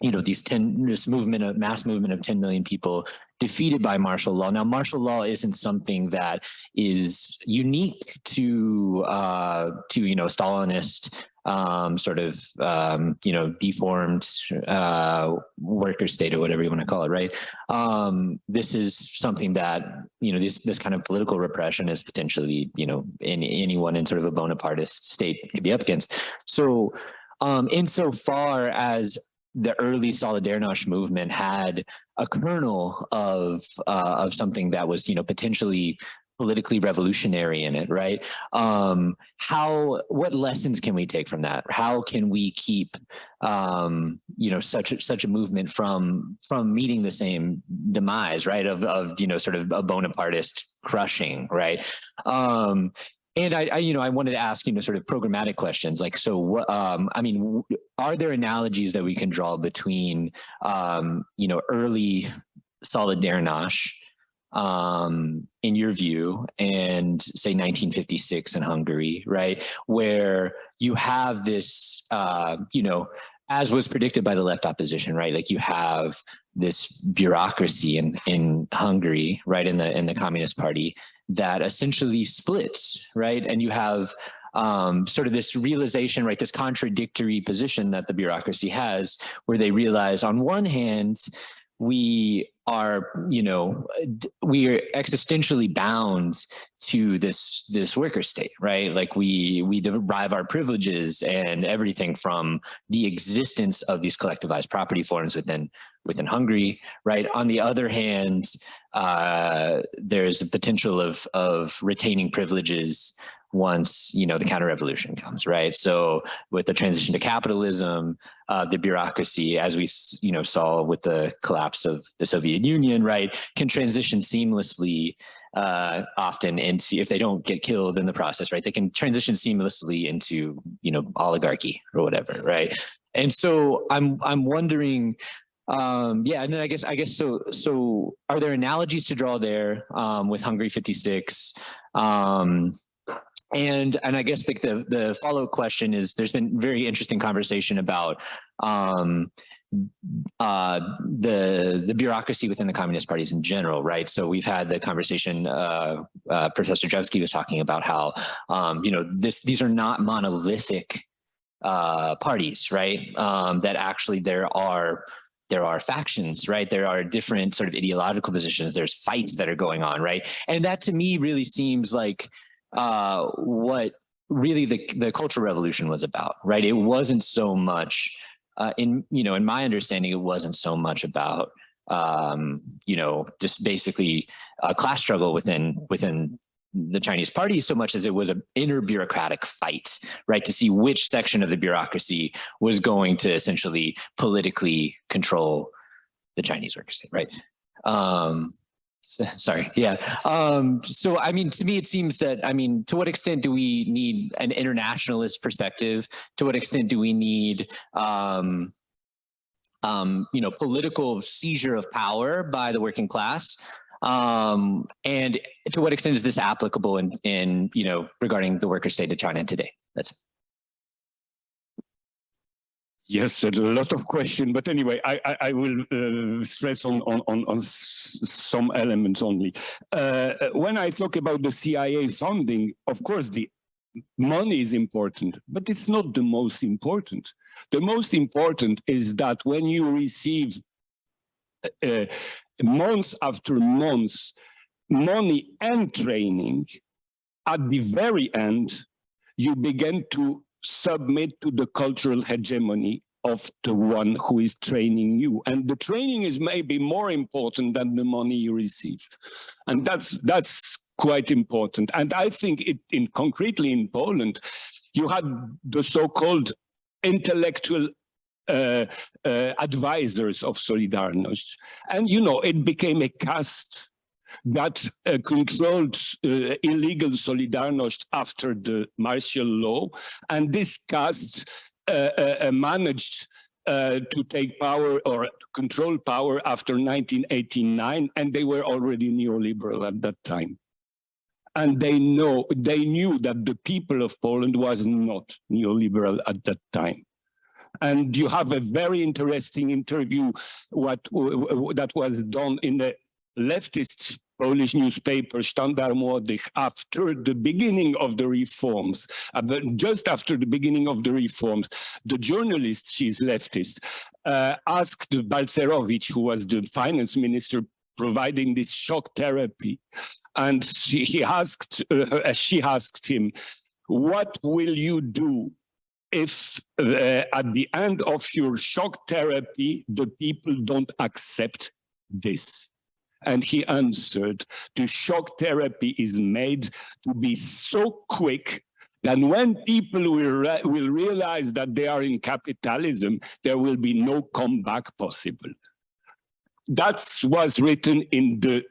this mass movement of 10 million people defeated by martial law. Now, martial law isn't something that is unique to Stalinist deformed worker state or whatever you want to call it, right? This is something that, this kind of political repression is potentially, anyone in sort of a Bonapartist state could be up against. So insofar as the early Solidarność movement had a kernel of something that was, potentially politically revolutionary in it, right? What lessons can we take from that? How can we keep, such a movement from meeting the same demise, right? Of sort of a Bonapartist crushing, right? And I wanted to ask, sort of programmatic questions, like, so what, are there analogies that we can draw between, early Solidarność, in your view, and say 1956 in Hungary, right? Where you have this, as was predicted by the left opposition, right? Like you have this bureaucracy in Hungary, right, in the Communist Party that essentially splits, right? And you have sort of this realization, right, this contradictory position that the bureaucracy has, where they realize on one hand, we are, we are existentially bound to this worker state, right? Like we derive our privileges and everything from the existence of these collectivized property forms within Hungary, right? On the other hand, there's a potential of retaining privileges once the counter-revolution comes, right? So with the transition to capitalism, the bureaucracy, as we saw with the collapse of the Soviet Union, right, can transition seamlessly often into, if they don't get killed in the process, right, they can transition seamlessly into oligarchy or whatever, right? And so I'm wondering, yeah, and then I guess so are there analogies to draw there with Hungary 56? And I guess the follow-up question is, there's been very interesting conversation about the bureaucracy within the communist parties in general, right? So we've had the conversation, Professor Drweski was talking about how, these are not monolithic parties, right? That actually there are factions, right? There are different sort of ideological positions. There's fights that are going on, right? And that to me really seems like what really the Cultural Revolution was about, right? It wasn't so much, in my understanding, it wasn't so much about, just basically a class struggle within the Chinese party, so much as it was an inner bureaucratic fight, right? To see which section of the bureaucracy was going to essentially politically control the Chinese worker state, right? Sorry, yeah. So, I mean, to me, it seems that, to what extent do we need an internationalist perspective? To what extent do we need, political seizure of power by the working class? And to what extent is this applicable in regarding the worker state of China today? That's it. Yes, a lot of questions, but anyway, I will stress on some elements only. When I talk about the CIA funding, of course, the money is important, but it's not the most important. The most important is that when you receive months after months money and training, at the very end, you begin to submit to the cultural hegemony of the one who is training you. And the training is maybe more important than the money you receive. And that's quite important. And I think concretely in Poland, you had the so-called intellectual advisors of Solidarność. And, it became a caste that controlled illegal Solidarność after the martial law. And this caste managed to take power or to control power after 1989, and they were already neoliberal at that time. And they knew that the people of Poland was not neoliberal at that time. And you have a very interesting interview that was done in the leftist Polish newspaper Sztandar Młodych after the beginning of the reforms. Just after the beginning of the reforms, the journalist, she's leftist, asked Balcerowicz, who was the finance minister providing this shock therapy, and she asked him, what will you do if at the end of your shock therapy, the people don't accept this? And he answered, the shock therapy is made to be so quick that when people will realize that they are in capitalism, there will be no comeback possible. That was written in the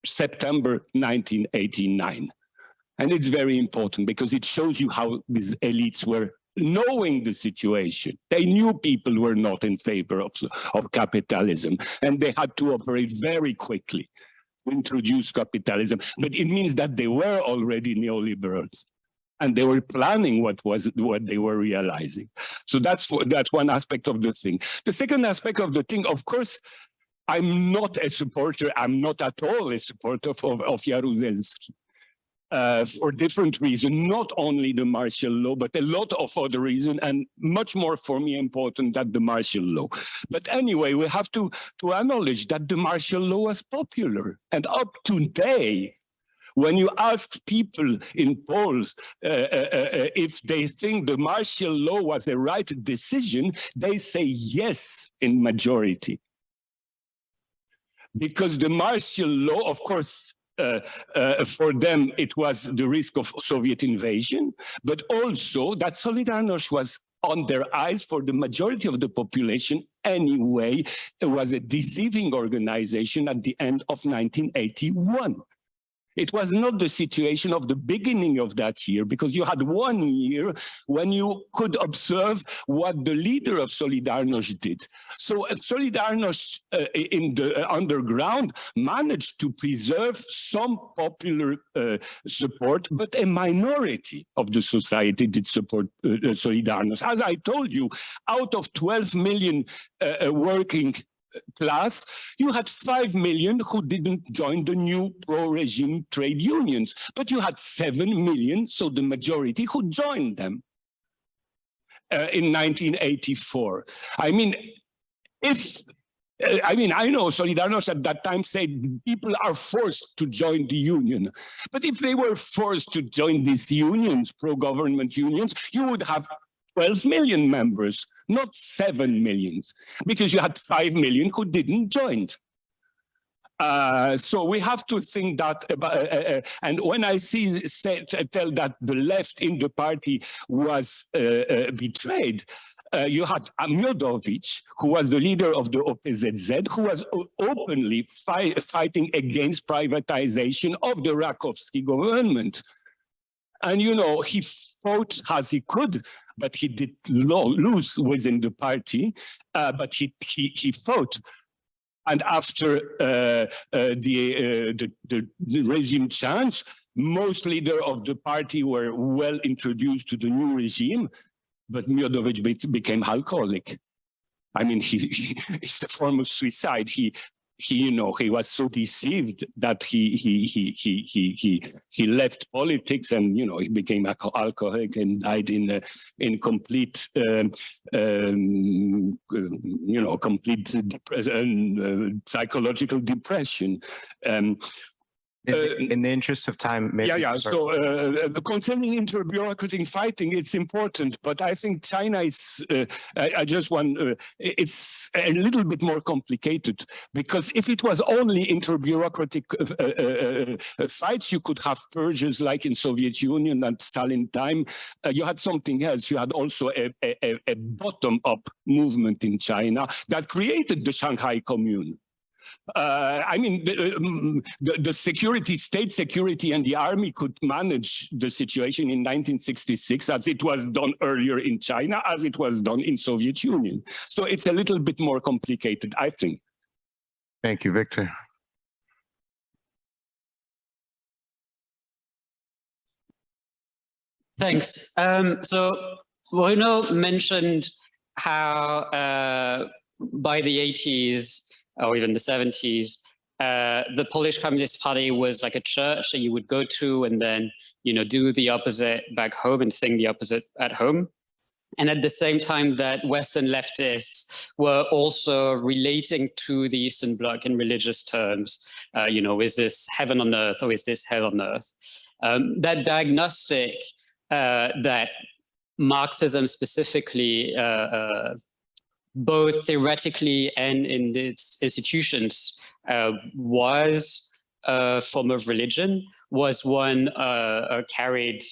September 1989. And it's very important because it shows you how these elites were knowing the situation. They knew people were not in favor of capitalism, and they had to operate very quickly to introduce capitalism. But it means that they were already neoliberals. and they were planning what they were realizing. So that's one aspect of the thing. The second aspect of the thing, of course, I'm not a supporter. I'm not at all a supporter of Jaruzelski. For different reasons, not only the martial law, but a lot of other reasons, and much more for me important than the martial law. But anyway, we have to acknowledge that the martial law was popular. And up to today, when you ask people in polls if they think the martial law was a right decision, they say yes in majority. Because the martial law, of course, for them, it was the risk of Soviet invasion, but also that Solidarność was on their eyes for the majority of the population anyway. It was a deceiving organization at the end of 1981. It was not the situation of the beginning of that year, because you had 1 year when you could observe what the leader of Solidarność did. So Solidarność in the underground managed to preserve some popular support, but a minority of the society did support Solidarność. As I told you, out of 12 million working class, you had 5 million who didn't join the new pro-regime trade unions, but you had 7 million, so the majority, who joined them in 1984. I mean, I know Solidarność at that time said people are forced to join the union, but if they were forced to join these unions, pro-government unions, you would have 12 million members, not 7 million, because you had 5 million who didn't join. So we have to think that, and when I tell that the left in the party was betrayed, you had Miodowicz, who was the leader of the OPZZ, who was openly fighting against privatization of the Rakowski government. And, you know, he fought as he could, but he did lose within the party, but he fought. And after the regime change, most leaders of the party were well introduced to the new regime, but Miodowicz became alcoholic. I mean, it's a form of suicide. You know, he was so deceived that he left politics, and, you know, he became alcoholic and died in complete, you know, complete psychological depression. In the interest of time, maybe. So concerning inter-bureaucratic fighting, it's important, but I think China is, I just want, it's a little bit more complicated, because if it was only inter-bureaucratic fights, you could have purges like in Soviet Union and Stalin time. You had something else. You had also a bottom-up movement in China that created the Shanghai Commune. I mean, the security, state security and the army could manage the situation in 1966 as it was done earlier in China, as it was done in Soviet Union. So it's a little bit more complicated, I think. Thank you, Victor. Thanks. So Bruno mentioned how by the 80s, or even the 70s, the Polish Communist Party was like a church that you would go to and then, you know, do the opposite back home and think the opposite at home. And at the same time that Western leftists were also relating to the Eastern Bloc in religious terms, you know, is this heaven on earth or is this hell on earth? That diagnostic that Marxism specifically both theoretically and in its institutions was a form of religion, was one carried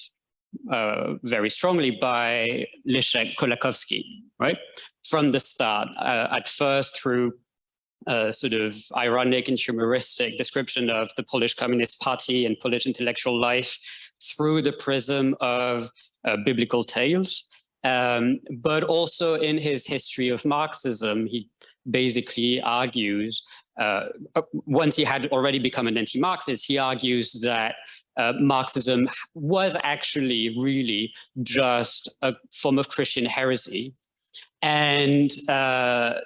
very strongly by Leszek Kolakowski, right? From the start, at first through a sort of ironic and humoristic description of the Polish Communist Party and Polish intellectual life through the prism of biblical tales. But also in his history of Marxism, he basically argues, once he had already become an anti-Marxist, he argues that Marxism was actually really just a form of Christian heresy. And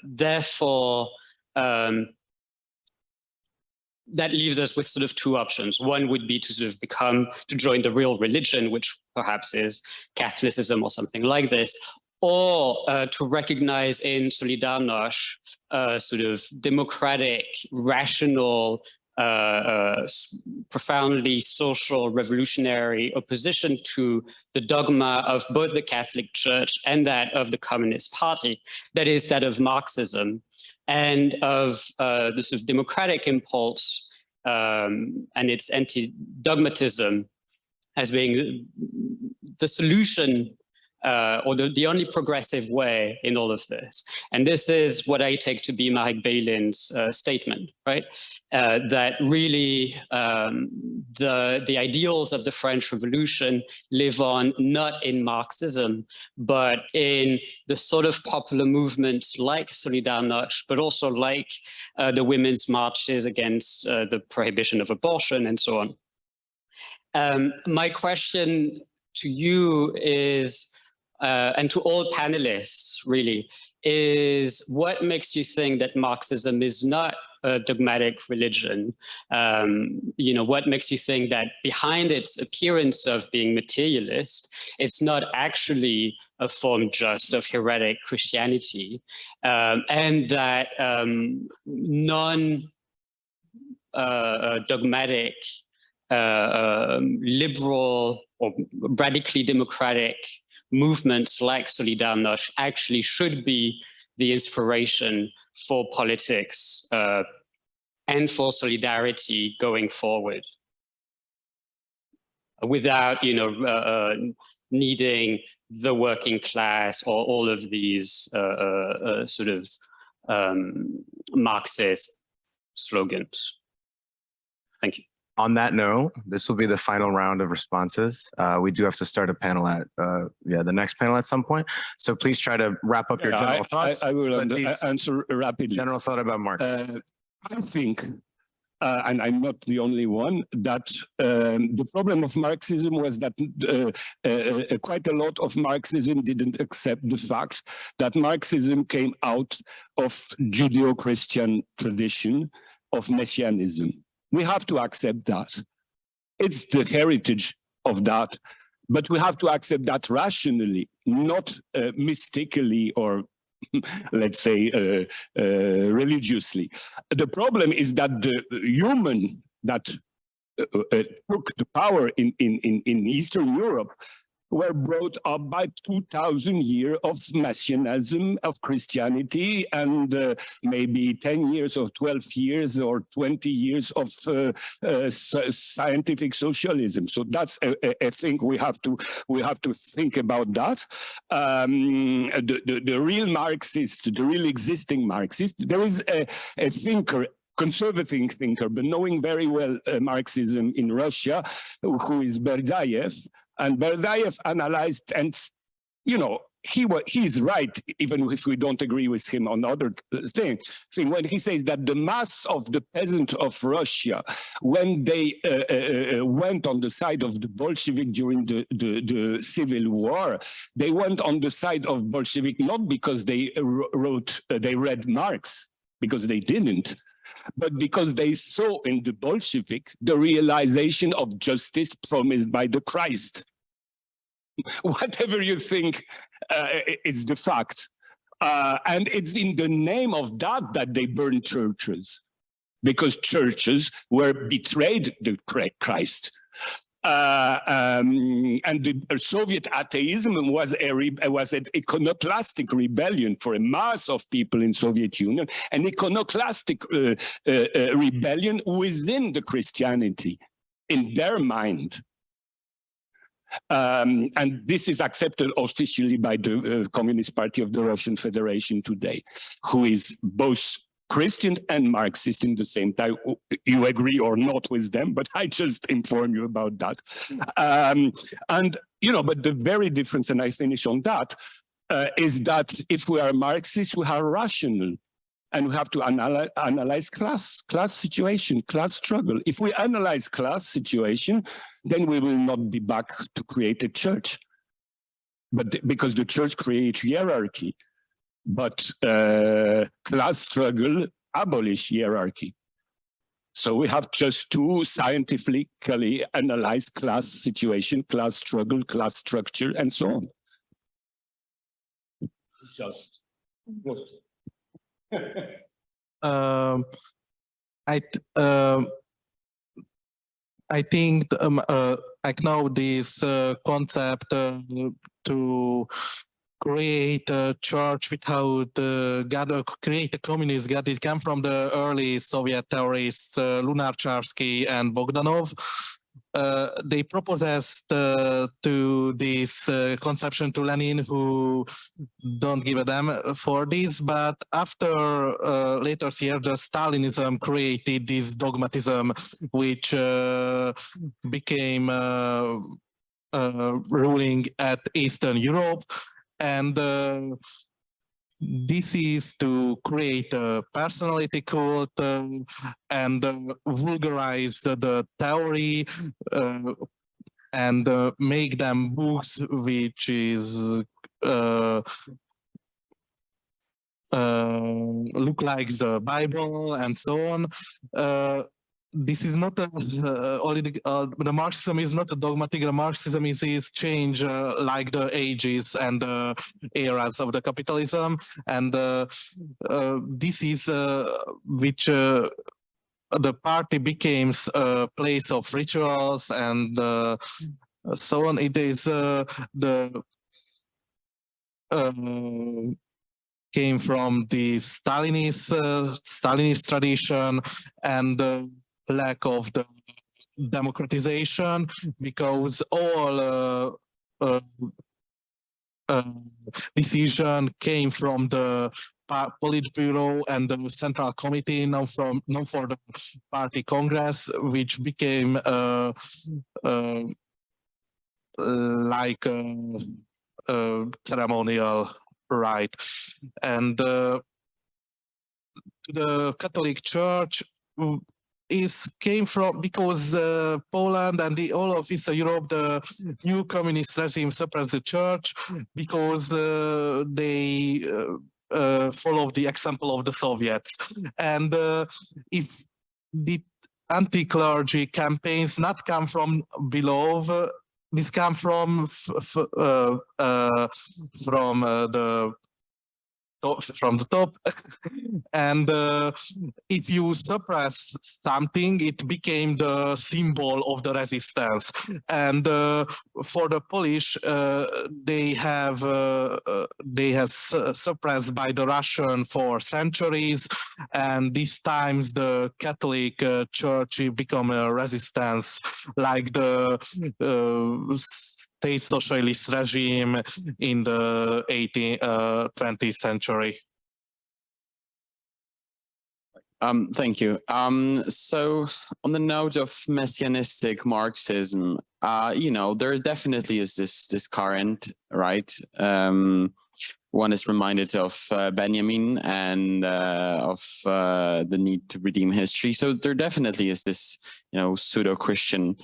therefore, that leaves us with sort of two options. One would be to sort of to join the real religion, which perhaps is Catholicism or something like this, or to recognize in Solidarność sort of democratic, rational, profoundly social, revolutionary opposition to the dogma of both the Catholic Church and that of the Communist Party, that is that of Marxism, and of the sort of democratic impulse and its anti-dogmatism as being the solution or the only progressive way in all of this. And this is what I take to be Marek Baylen's statement, right? That really the ideals of the French Revolution live on not in Marxism, but in the sort of popular movements like Solidarność, but also like the women's marches against the prohibition of abortion and so on. My question to you is, and to all panelists really, is what makes you think that Marxism is not a dogmatic religion? What makes you think that behind its appearance of being materialist, it's not actually a form just of heretic Christianity, and that non-dogmatic, liberal or radically democratic movements like Solidarność actually should be the inspiration for politics and for solidarity going forward, without needing the working class or all of these sort of Marxist slogans. Thank you. On that note, this will be the final round of responses. We do have to start a panel at the next panel at some point. So please try to wrap up your general thoughts. I will answer rapidly. General thought about Marx. I think, and I'm not the only one, that the problem of Marxism was that quite a lot of Marxism didn't accept the fact that Marxism came out of Judeo-Christian tradition of Messianism. We have to accept that. It's the heritage of that, but we have to accept that rationally, not mystically or let's say religiously. The problem is that the human that took the power in Eastern Europe were brought up by 2,000 years of Messianism, of Christianity, and maybe 10 years or 12 years or 20 years of scientific socialism. So that's a thing we have to think about that. The real Marxist, the real existing Marxist, there is a thinker, conservative thinker, but knowing very well Marxism in Russia, who is Berdayev. And Berdayev analyzed, and he's right, even if we don't agree with him on other things. When he says that the mass of the peasant of Russia, when they went on the side of the Bolshevik during the Civil War, they went on the side of Bolshevik not because they read Marx, because they didn't, but because they saw in the Bolshevik the realization of justice promised by the Christ. Whatever you think, it's the fact. And it's in the name of that they burned churches, because churches were betrayed the Christ. And the Soviet atheism was an iconoclastic rebellion for a mass of people in Soviet Union, an iconoclastic rebellion within the Christianity, in their mind. And this is accepted officially by the Communist Party of the Russian Federation today, who is both Christian and Marxist in the same time. You agree or not with them, but I just inform you about that. But the very difference, and I finish on that, is that if we are Marxist, we are rational. And we have to analyze class situation, class struggle. If we analyze class situation, then we will not be back to create a church. But because the church creates hierarchy, but class struggle abolish hierarchy. So we have just to scientifically analyze class situation, class struggle, class structure, and so on. Just. I think like now this concept to create a church without God, create a communist God, it came from the early Soviet theorists Lunarcharsky and Bogdanov. They proposed to this conception to Lenin, who don't give a damn for this, but after later years, the Stalinism created this dogmatism, which became ruling at Eastern Europe. And this is to create a personality cult and vulgarize the theory and make them books which is look like the Bible and so on. This is not only the Marxism is not a dogmatic. The Marxism is change like the ages and the eras of the capitalism, and this is which the party becomes a place of rituals and so on. It is came from the Stalinist tradition and lack of the democratization, because all decision came from the Politburo and the Central Committee, known for the Party Congress, which became like a ceremonial rite. And the Catholic Church came from because Poland and all of Eastern Europe, the new communist regime suppressed the church because they followed the example of the Soviets. And if the anti-clergy campaigns not come from below, this come from the top, and if you suppress something, it became the symbol of the resistance. And for the Polish, they have suppressed by the Russian for centuries, and these times the Catholic Church become a resistance, like the state socialist regime in the 20th century. Thank you. So on the note of messianistic Marxism, there definitely is this current, right? One is reminded of Benjamin and of the need to redeem history. So there definitely is this, pseudo-Christian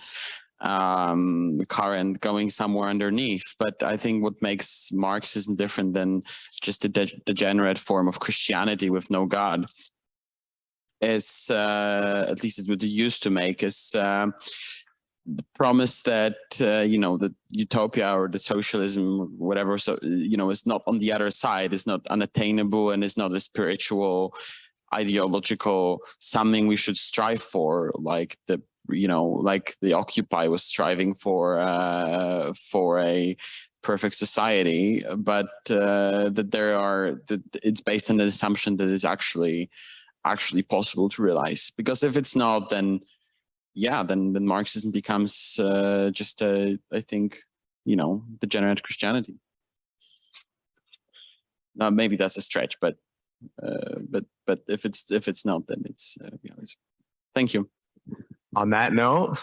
current going somewhere underneath. But I think what makes Marxism different than just a degenerate form of Christianity with no God is, at least it's what it used to make, is the promise that, the utopia or the socialism, whatever, so, is not on the other side, is not unattainable, and is not a spiritual, ideological, something we should strive for, like the Occupy was striving for a perfect society, but that it's based on the assumption that it's actually possible to realize. Because if it's not, then Marxism becomes just I think, degenerate Christianity. Now maybe that's a stretch, but if it's not, then it's. Thank you. On that note,